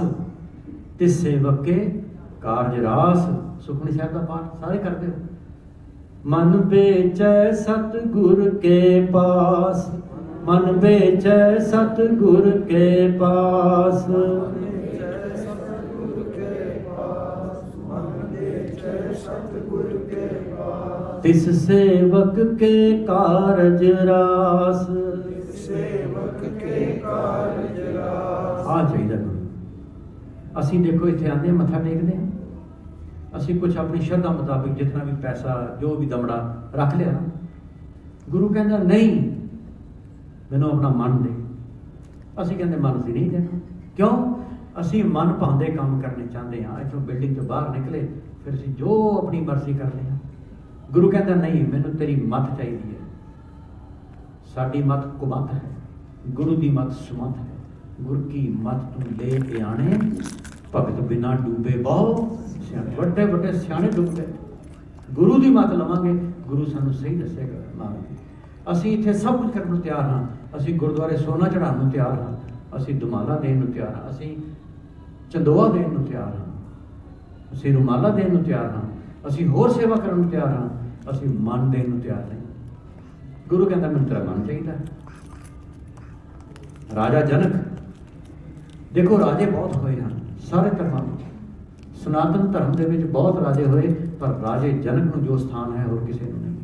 तिस सेवक के कारज रास। सुखमनी साहिब का पाठ सारे करते हो। मन बेचै सतगुर के पास, मन बेचै सतगुर के पास, तिस सेवक के कारज रास। आ चाहिए गुरु। असी देखो इत्थे आंदे मत्था टेकदे हां, असी कुछ अपनी श्रद्धा मुताबिक जितना भी पैसा जो भी दमड़ा रख लिया। गुरु कहता नहीं, मैनू अपना मन दे। असी कहते मन असी नहीं देना। क्यों? असी मन भांदे काम करने चाहते हैं। इतों बिल्डिंग तो बाहर निकले फिर असी जो अपनी मर्जी करते हैं। गुरु कहता नहीं, मैनू तेरी मत चाहिए है। साडी मत कुमत है, गुरु की मत सुमत है। गुरु की मत तू ले के आने, भगत बिना डूबे बहु सियाणे। बड़े बड़े सियाणे डूब गए। गुरु की मत लवांगे, गुरु सानू सही दसेगा मार्ग। असी इत्थे सब कुछ करने तैयार हाँ। असी गुरुद्वारे सोना चढ़ाने तैयार हाँ, असी दुमाला देने तैयार हाँ, असी चंदोआ देने तैयार हाँ, असी रुमाला देने तैयार हाँ, असी होर सेवा करने तैयार हाँ, असी मन देने तैयार नहीं। गुरु कहता मैनूं तेरा मन चाहिए। राजा जनक देखो, राजे बहुत होए हैं सारे धर्मां में। सनातन धर्म दे विच बहुत राजे होए, पर राजे जनक नूं जो स्थान है होर किसी नूं नहीं।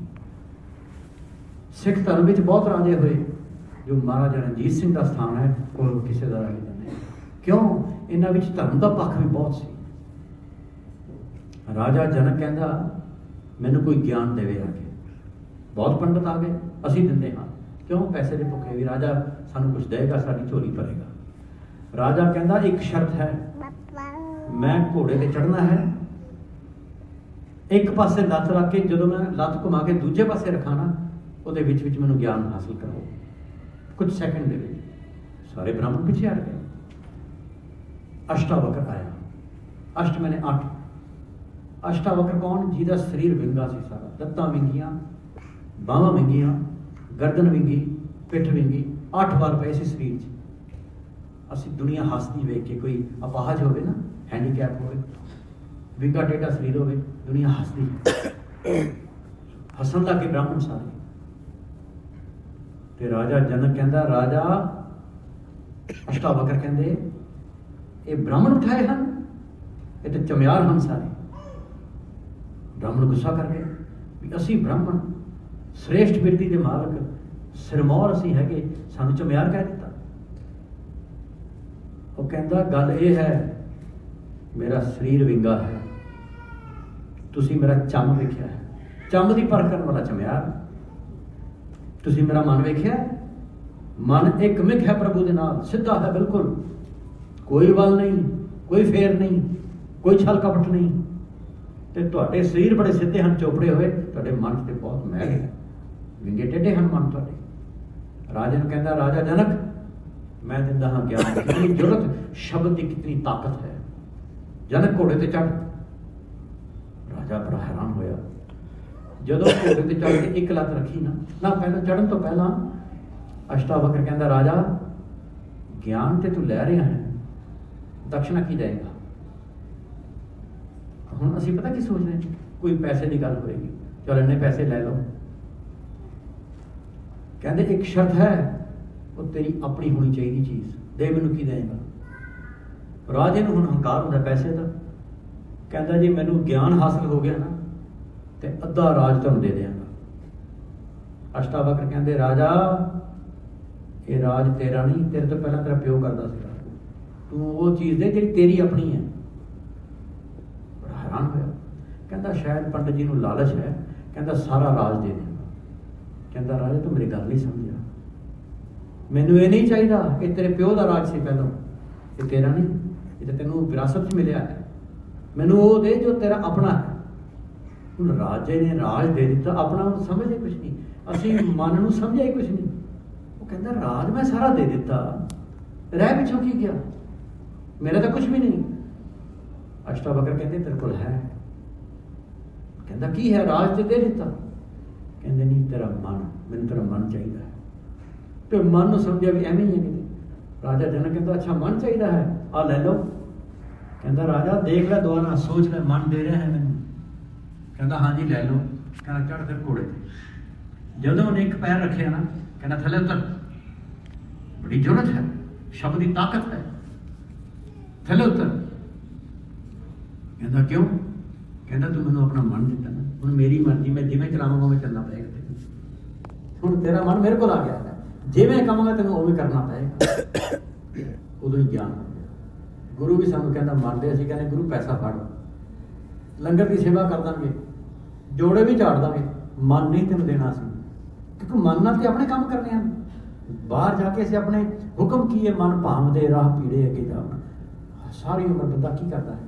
सिख धर्म विच बहुत राजे होए, जो महाराजा रणजीत सिंह का स्थान है और किसी का राजा नहीं। क्यों? इन्हां विच धर्म का पक्ष भी बहुत सी। राजा जनक कहता मैनू कोई ज्ञान देवे आके। बहुत पंडित आ गए, असी दिंदे हाँ। क्यों? पैसे के भुखे भी। राजा सानू कुछ देगा, साडी झोली भरेगा। राजा कहता एक शर्त है, मैं घोड़े ते चढ़ना है, एक पासे लत्त रख के जो मैं लत्त घुमा के दूजे पासे रखा ना, वो मैनू ज्ञान हासिल करो। कुछ सैकंड दे विच सारे ब्राह्मण पीछे हट गए। अष्टावक्र आया। अष्ट मैंने 8। अष्टावक्र कौन? जिहदा शरीर विंगा सी सारा, लत्तां विंगियां, बाहां विंगियां, गर्दन विंगी, पिठ विंगी, 8 बार पे सी शरीर च। असी दुनिया हसदी वेख के, कोई अपाहज होवे ना, हैंडीकैप होवे, विंगा टेढ़ा शरीर होवे, दुनिया हसदी, हसन लगे ब्राह्मण सारे। ते राजा जनक कहता, राजा अष्टावक्र कहते ये ब्राह्मण उठाए हैं, ये तो चमियार हैं सारे। ब्राह्मण गुस्सा कर गए भी असी ब्राह्मण श्रेष्ठ बिरती के मालक, सिरमौर असी है, सानू चमियार कह दिता। वो कहता गल ये है, मेरा शरीर विंगा है, तुसी मेरा चम वेख्या है, चम की परख करने वाला चमियार। तुसी मेरा मन वेख्या, मन एक मिक है प्रभु के नाल, सीधा है बिल्कुल, कोई वल नहीं, कोई फेर नहीं, कोई छल कपट नहीं। ते तुहाडे शरीर बड़े सीधे हैं, चोपड़े हुए, तुहाडे मन से बहुत मैल है, विंगे टेढ़े हैं मन तुहाडे। राजा ने कहता, राजा जनक मैं दिंदा हाँ ज्ञान, कितनी जरूरत शब्द की, कितनी ताकत है। जनक घोड़े ते चढ़। राजा बड़ा हैरान होया, जदों घोड़े ते चढ़ के एक लत्त रखी ना पहले चढ़न तो पहला अष्टावक्र कहता, राजा ज्ञान ते तू लै रहा है, दक्षिणा की जाएगा। हुण असीं पता की सोच रहे हैं, कोई पैसे की गल होएगी, चल इन्ने पैसे लै लो। कहते एक शर्त है, वो तेरी अपनी होनी चाहिए चीज़, दे मैनू की देगा। राजे नूं हुण हंकार हुंदा पैसे का। कहता जी मैनू ज्ञान हासिल हो गया ना, तो अद्धा राज तुहानूं दे देंगा। अष्टावक्र कहते, राजा ये राज तेरा नहीं, तेरे तो पहला तेरा प्यो करता सीगा, तू वो चीज़ दे जिहड़ी तेरी अपनी है। बड़ा हैरान होया, कहता शायद पंडित जी नूं लालच है, कहता सारा राज दे देंगा। कहता राजा तू मेरी गल नहीं समझा, मैनू ये नहीं चाहिए, ये तेरे प्यो का राज से पहलों, ये तेरा नहीं, ये तो तेनों विरासत च मिलिया है, मैनू वो दे जो तेरा अपना है। हुण राजे ने राज दे दिता, अपना समझे कुछ नहीं, असीं मन नूं समझिया ही कुछ नहीं। वो कहता राज मैं सारा दे दिता, रह पिछों की गया, मेरा तो कुछ भी नहीं। अष्टावक्र कहते तेरे को है, कहता की है, राज तो दे दिता। कहते नहीं, तेरा मन, मैंने तेरा मन चाहिए। तो मन को समझा भी एवं ही है। राजा जनक कहता अच्छा मन चाहिए है, आ ले लो। कहता राजा देख ले दोबारा, सोच ले, मन दे रहा है मैंने। कहता हाँ जी ले लो। कहना चढ़ फिर घोड़े पर। जदों उन्हें एक पैर रखे ना, कहना थले उतर, बड़ी जरूरत है, शब्द की ताकत है, थले उतर। कहता क्यों? कहता तू मैंने अपना मन दिता ना, हूँ मेरी मर्जी, मैं जिमें चलावांगा मैं चलना पड़ेगा। हूँ तेरा मन मेरे को आ गया है, जिमें कहांगा तेन उवें करना पड़ेगा। उदों ही ज्ञान हो गया। गुरु भी सानू कहता मानते, असीं कहने गुरु पैसा फड़, लंगर की सेवा कर देंगे, जोड़े भी झाड़ देंगे, मन नहीं तेन देना असीं, क्योंकि मन नाल ते अपने काम करने हैं। बाहर जाके असीं अपने हुक्म की है, मन भावदे राह पीड़े अगे जाना। सारी उम्र बंदा की करता है,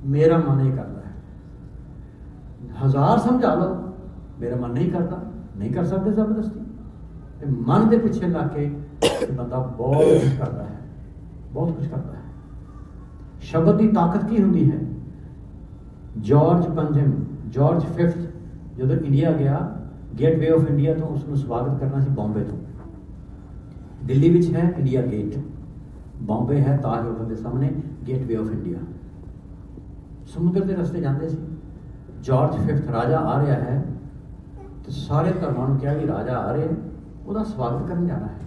मेरा मन ये करता है। हजार समझा लो, मेरा मन नहीं करता, नहीं कर सकते जबरदस्ती। मन के पिछे लग के बंदा बहुत कुछ करता है, बहुत कुछ करता है। शब्द की ताकत की होंगी है। जॉर्ज फिफ्थ जो इंडिया गया, गेटवे ऑफ इंडिया तो उसको स्वागत करना सी बॉम्बे तो। दिल्ली विच है इंडिया गेट, बॉम्बे है ताज होटल के सामने गेटवे ऑफ इंडिया। समुद्र के रस्ते जाते सी। जॉर्ज फिफ्थ राजा आ रहा है तो सारे धर्मों ने कहा कि राजा आ रहे हैं, उसका स्वागत करने जाना है।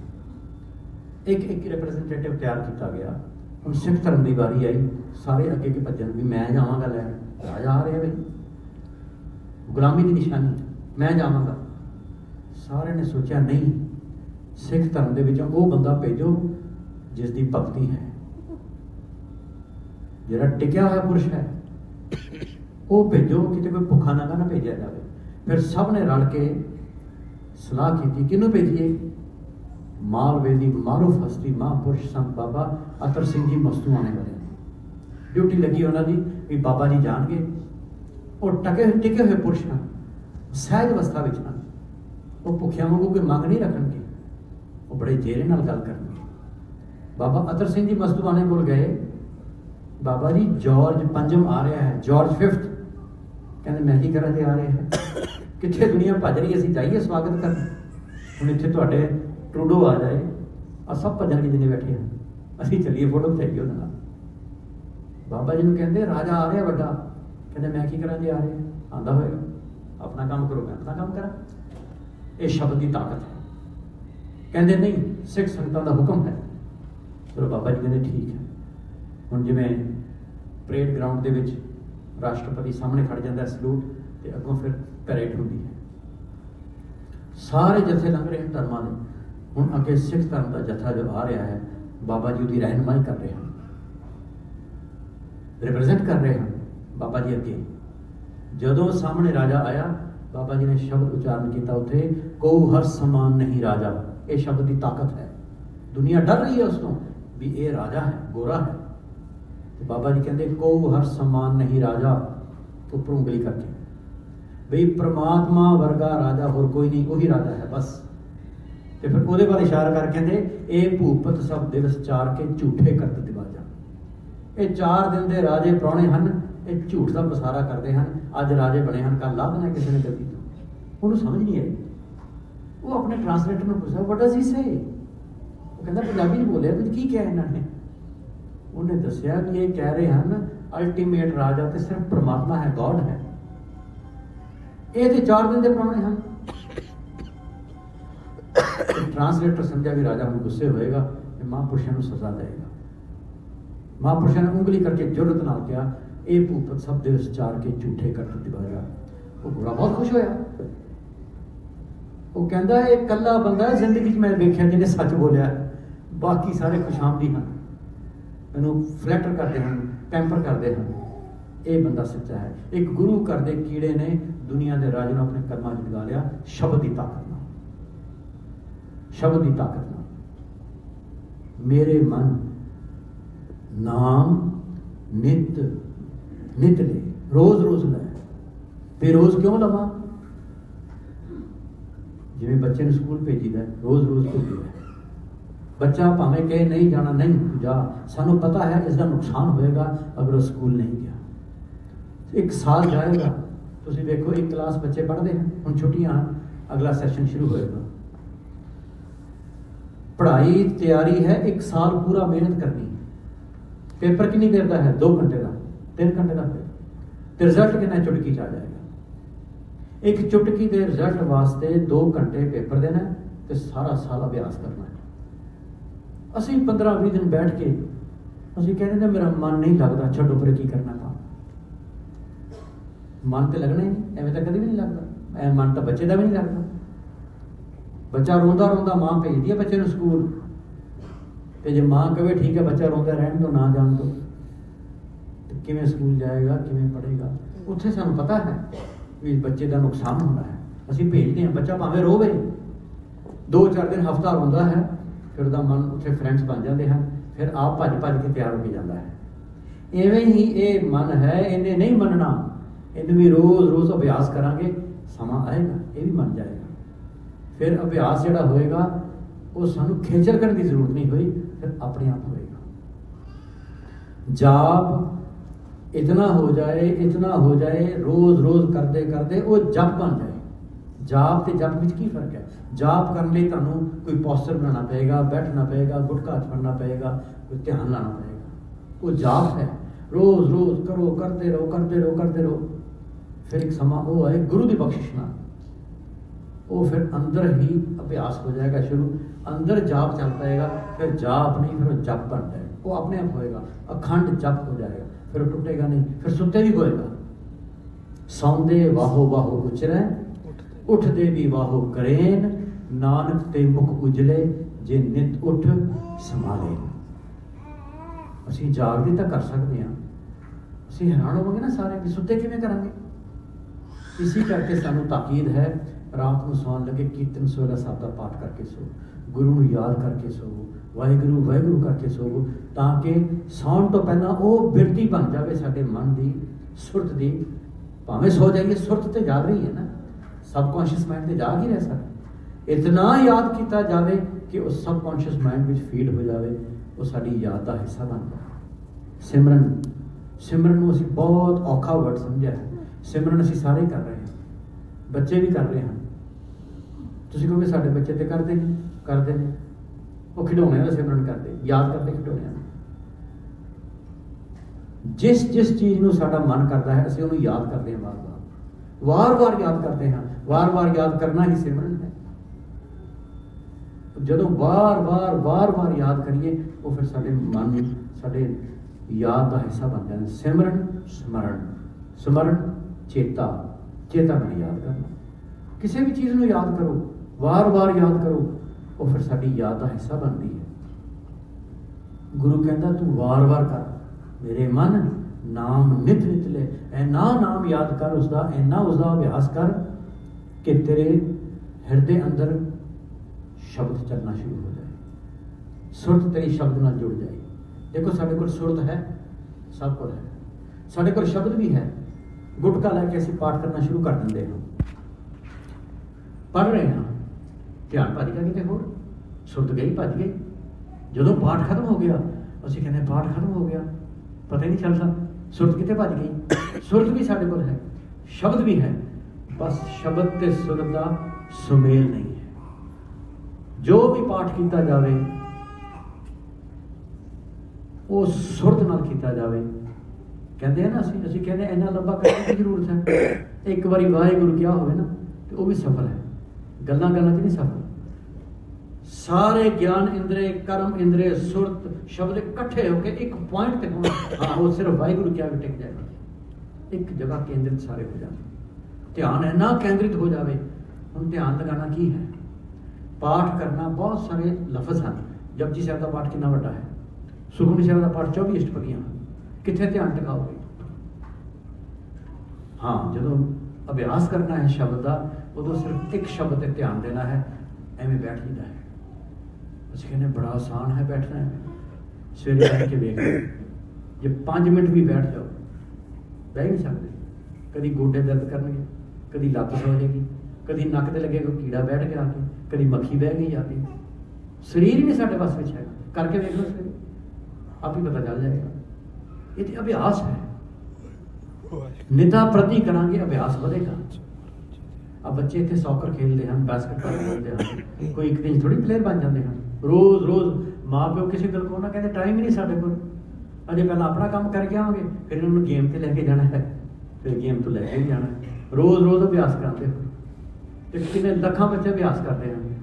एक रिप्रेजेंटेटिव तैयार किया गया। हम सिख धर्म की बारी आई, सारे अगे के भजन भी मैं जावांगा लैन, राजा आ रहा है भाई, गुलामी की निशानी, मैं जावांगा। सारे ने सोचा नहीं, सिख धर्म के विचों वो बंदा भेजो जिसकी भक्ति है, जिहड़ा टिकिया हुआ पुरुष है, वो भेजो, कितने कोई भुखा नंगा ना भेजा जाए। फिर सब ने रल के सलाह की किनू भेजिए। मालवेदी मारूफ हस्ती महापुरुष संत बाबा अतर सिंह जी मस्तू आने वाले। ड्यूटी लगी उन्होंने भी बाबा जी जाएंगे, और टिके हुए पुरुष हैं, सहज अवस्था में हैं, वो भुखिया वांगू कोई मंग नहीं रखणगे, वो बड़े जेरे नाल गल करनगे। बाबा अतर सिंह जी मस्तू आने को गए, बाबा जी जॉर्ज पंजम आ रहा है, जॉर्ज फिफ्थ। कहते मैं की करा जे आ रहे हैं, कितने दुनिया भज रही, असीं जाइए स्वागत कर। हुण इत्थे तुहाडे ट्रूडो आ जाए, आ सब भजन के जिन्हें बैठे हैं, असीं चलीए फोटो खिचाइए उहदे नाल। बाबा जी कहते राजा आ रहा वड्डा। कहते मैं की करा जे आ रहे हैं, आंदा होएगा, अपना काम करो, मैं अपना काम करा। ये शब्द की ताकत है। कहते नहीं, सिख संगतां दा हुक्म है। चलो बाबा जी कहते ठीक है। हुण जिवें परेड ग्राउंड के विच राष्ट्रपति सामने खड़ जाता है सलूट, तो अगों फिर पैरेड होती है, सारे जत्थे लंघ रहे हैं धर्मां दे। हुण अगे सिख धर्म का जत्था जो आ रहा है, बाबा जी उसकी रहनुमाई कर रहे हैं, रिप्रेजेंट कर रहे हैं बाबा जी अगे। जदों सामने राजा आया, बाबा जी ने शब्द उच्चारण किया उत्थे, को हर समान नहीं राजा। ये शब्द की ताकत है। दुनिया डर रही है उसको भी ये राजा है, गोरा है। तो बाबा जी कहते को हर समान नहीं राजा, ऊपर उंगली करके बई परमात्मा वर्गा राजा होर कोई नहीं, वही राजा है बस। तो फिर वो बाद इशारा कर कहते ये भूपत सब दिवस चार के झूठे करत दिवाजा। ये 4 दिन के राजे प्राहुणे हैं, ये झूठ का पसारा करते हैं। अज राजे बने हैं, कल ला देना किसी ने गद्दी तो। उन्होंने समझ नहीं आई। वो अपने ट्रांसलेटर में पूछा व्हाट डज ही से। वो कहता पंजाबी बोलिया भी की क्या इन्होंने। उन्हें दसिया कि ये कह रहे हैं अल्टीमेट राजा तो सिर्फ परमात्मा है, गॉड है। ये तो 4 दिन के प्राहुणे हैं। ट्रांसलेटर समझा भी राजा में गुस्से होएगा, महापुरुषों को सजा देगा। महापुरुषों ने उंगली करके जुरत नाल कहा ये भूपत सब दिवस चार के झूठे करत दिवाजा। वो बुरा बहुत खुश होया। वो कहता है एक कला बंदा जिंदगी मैं वेख्या जिन्हें सच बोलिया, बाकी सारे खुशामदी हैं, मैनू फ्लैटर करते हैं, पैंपर करते हैं। ये बंदा सच्चा है। एक गुरु घर के कीड़े ने दुनिया के राज ने अपने कर्मां च लगा लिया, शब्द की ताकत नाल, शब्द की ताकत नाल। मेरे मन नाम नित नित ले, रोज रोज ले, बेरोज क्यों लवा। जिवें बच्चे ने स्कूल भेजीदा रोज रोज भेजीदा, बच्चा भावें कहे नहीं जाना, नहीं जा, सानू पता है इसका नुकसान होएगा अगर वो स्कूल नहीं गया। 1 साल जाएगा, तुसीं देखो 1 क्लास बच्चे पढ़ते हैं, हुण छुट्टियां, अगला सैशन शुरू होएगा। पढ़ाई तैयारी है, 1 साल पूरा मेहनत करनी। पेपर कितनी देर का है? 2 घंटे का, 3 घंटे का पेपर, तो रिजल्ट कितना चुटकी च आ जाएगा। एक चुटकी के रिजल्ट वास्ते 2 घंटे पेपर देना है, तो सारा साल अभ्यास करना है। असी 15-20 दिन बैठ के असी कहते हैं मेरा मन नहीं लगता, छड्डो पर की करना था। मन तो लगना ही नहीं, एवं तो कभी भी नहीं लगता। मन तो बच्चे का भी नहीं लगता। बच्चा रोंदा रोंदा मां भेजती है बच्चे को स्कूल, तो जो मां कहे ठीक है बच्चा रोंदा रहने दो, ना जान दो, तो किवें स्कूल जाएगा, किवें पढ़ेगा? उत्थे सानू पता है भी बच्चे का नुकसान होना है, असी भेजते हैं। बच्चा भावें रोवे, 2-4 दिन हफ्ता रोंदा है, फिर उसका मन उत्थे फ्रेंड्स बन जाते हैं, फिर आप भज भज के तैयार होके जाता है। इवें ही ये मन है, इन्हें नहीं मनना, इन्हें भी रोज़ रोज़ अभ्यास करांगे, समा आएगा ये भी मन जाएगा। फिर अभ्यास जोड़ा होएगा वो सानू खेचल करने की जरूरत नहीं हुई, फिर अपने आप होएगा। जाप इतना हो जाए, इतना हो जाए, रोज़ रोज़ करते करते वो जप बन जाए। जाप ते जप में की फर्क है? जाप करने लिए तुहानू कोई पोस्टर बनाना पएगा, बैठना पएगा, गुटका हथ फड़ना पएगा, कोई ध्यान लाना पएगा। वो जाप है, रोज़ रोज़ करो, करते रहो, करते रहो, करते रहो। फिर एक समा वो है गुरु की बख्शिश नाल, वो फिर अंदर ही अभ्यास हो जाएगा शुरू, अंदर जाप चल पाएगा। फिर जाप नहीं, फिर जप बनता है, वो अपने आप होएगा, अखंड जप हो जाएगा, फिर वो टूटेगा नहीं, फिर सुते भी होएगा। सौंदे वाहो वाहो उचरै, उठदे भी वाहो करेन, नानक ते मुख उजले, जे नित उठ संभाले। असीं जागदे तां कर सकते हैं, असीं हैरान होवांगे ना सारे भी सुते किवें करांगे। इसी करके सानू ताकीद है, रात को सौन लगे कीर्तन सोहला साहब का पाठ करके सो, गुरु को याद करके सो, वाहिगुरु वाहिगुरु करके सो, ताकि सौन तो पहला वो बिरती बन जाए साडे मन की, सुरत की। भावें सो जाइए, सुरत तो जाग रही है ना, सबकॉन्शियस माइंड तो जाग ही रह सकता। इतना याद किया जाए कि उस सबकॉन्शियस माइंड में फीड हो जाए, वो साडी याद का हिस्सा बन जाए। सिमरन, सिमरन को असीं बहुत औखा वर्ड समझा है। सिमरन असीं सारे कर रहे हैं, बच्चे भी कर रहे हैं। तुसीं कहोगे साडे बच्चे तो करते नहीं, करते हैं, वो खिडौने का सिमरन करते, याद करते खिडौने। जिस जिस चीज़ में साडा मन करता है असीं उहनूं याद करते हैं, वार वार याद करते हैं। वार वार याद करना ही सिमरन है। जदों बार बार बार बार याद करिए, वो फिर साडे मन, साडे याद का हिस्सा बन जाए। सिमरन स्मरण, स्मरण चेता, चेता मैंने याद करना। किसी भी चीज़ में याद करो, वार वार याद करो, वो फिर साडी याद का हिस्सा बनती है। गुरु कहता तू वार वार कर, मेरे मन नाम नित नित ले, ऐना नाम याद कर उसका, ऐना उसका अभ्यास कर कि तेरे हृदय अंदर शब्द चलना शुरू हो जाए, सुरत तेरी शब्द नाल जुड़ जाए। देखो साढ़े को सुरत है, सब कुछ है, साढ़े को शब्द भी है। गुटका लैके असीं पाठ करना शुरू कर देंगे हैं, पढ़ रहे हैं, ध्यान भज गया किते होर, सुरत गई भज गई। जदों पाठ खत्म हो गया असीं कहने पाठ खत्म हो गया, पता ही नहीं चलता सुरत किते भज गई। सुरत भी साढ़े कोल है, शब्द भी है, बस शब्द ते सुरत का सुमेल नहीं है। जो भी पाठ किया जाए वो सुरत नाल किया जाए। कहते हैं ना असीं कहते हैं इन्ना लंबा करने की जरूरत है। एक बारी वाहिगुरू क्या होवे ना तो वो भी सफल है, गल्लां गल्लां च नहीं सफल। सारे ज्ञान इंद्रे, कर्म इंद्रे, सुरत शब्द इकट्ठे होकर एक पॉइंट तक होना। हाँ, वो सिर्फ वाहिगुरू क्या भी टिक जाएगा, एक जगह केंद्रित सारे हो जाए, ध्यान है ना केंद्रित हो जाए। हम ध्यान लगाना की है, पाठ करना। बहुत सारे लफज हैं। जपजी साहब का पाठ कितना बड़ा है, सुखमनी साहब का पाठ 24 अष्टपदियां, कितने ध्यान टिकाओगे। हाँ, जो अभ्यास करना है शब्द का, उदों सिर्फ एक शब्द पर ध्यान देना है, एवं बैठ जाता है। असं कहने बड़ा आसान है बैठना है, सवेरे बैठ के देख जे 5 मिनट भी बैठ जाओ, बह नहीं सकते। कभी गोडे दर्द करनगे, कभी लत्त सो जाएगी, कभी नक ते लगेगा कीड़ा बैठ गया आके, कभी मक्खी बह गई आके, ਸਰੀਰ ਹੀ ਨਹੀਂ ਸਾਡੇ ਵੱਸ ਵਿੱਚ ਹੈਗਾ। ਕਰਕੇ ਵੇਖ ਲਓ ਸਵੇਰੇ, ਆਪ ਹੀ ਪਤਾ ਚੱਲ ਜਾਏਗਾ। ਇਹ ਤੇ ਅਭਿਆਸ ਹੈ। ਨਿਤਾ ਪ੍ਰਤੀ ਕਰਾਂਗੇ, ਅਭਿਆਸ ਵਧੇਗਾ। ਆ ਬੱਚੇ ਇੱਥੇ ਸੌਕਰ ਖੇਡਦੇ ਹਨ, ਬਾਸਕਟਬਾਲ ਖੇਡਦੇ ਹਨ, ਕੋਈ ਇੱਕ ਦਿਨ ਥੋੜੀ ਪਲੇਅਰ ਬਣ ਜਾਂਦੇ ਹਨ। ਰੋਜ਼ ਰੋਜ਼ ਮਾਂ ਪਿਓ ਕਿਸੇ ਗੱਲ ਕੋਲ ਨਾ ਕਹਿੰਦੇ ਟਾਈਮ ਹੀ ਨਹੀਂ ਸਾਡੇ ਕੋਲ, ਅਜੇ ਪਹਿਲਾਂ ਆਪਣਾ ਕੰਮ ਕਰਕੇ ਆਵਾਂਗੇ, ਫਿਰ ਇਹਨਾਂ ਨੂੰ ਗੇਮ ਤੇ ਲੈ ਕੇ ਜਾਣਾ ਹੈ, ਫਿਰ ਗੇਮ ਤੋਂ ਲੈ ਕੇ ਵੀ ਜਾਣਾ। ਰੋਜ਼ ਰੋਜ਼ ਅਭਿਆਸ ਕਰਦੇ ਹੋ ਤੇ ਕਿੰਨੇ ਲੱਖਾਂ ਬੱਚੇ ਅਭਿਆਸ ਕਰਦੇ ਹਨ,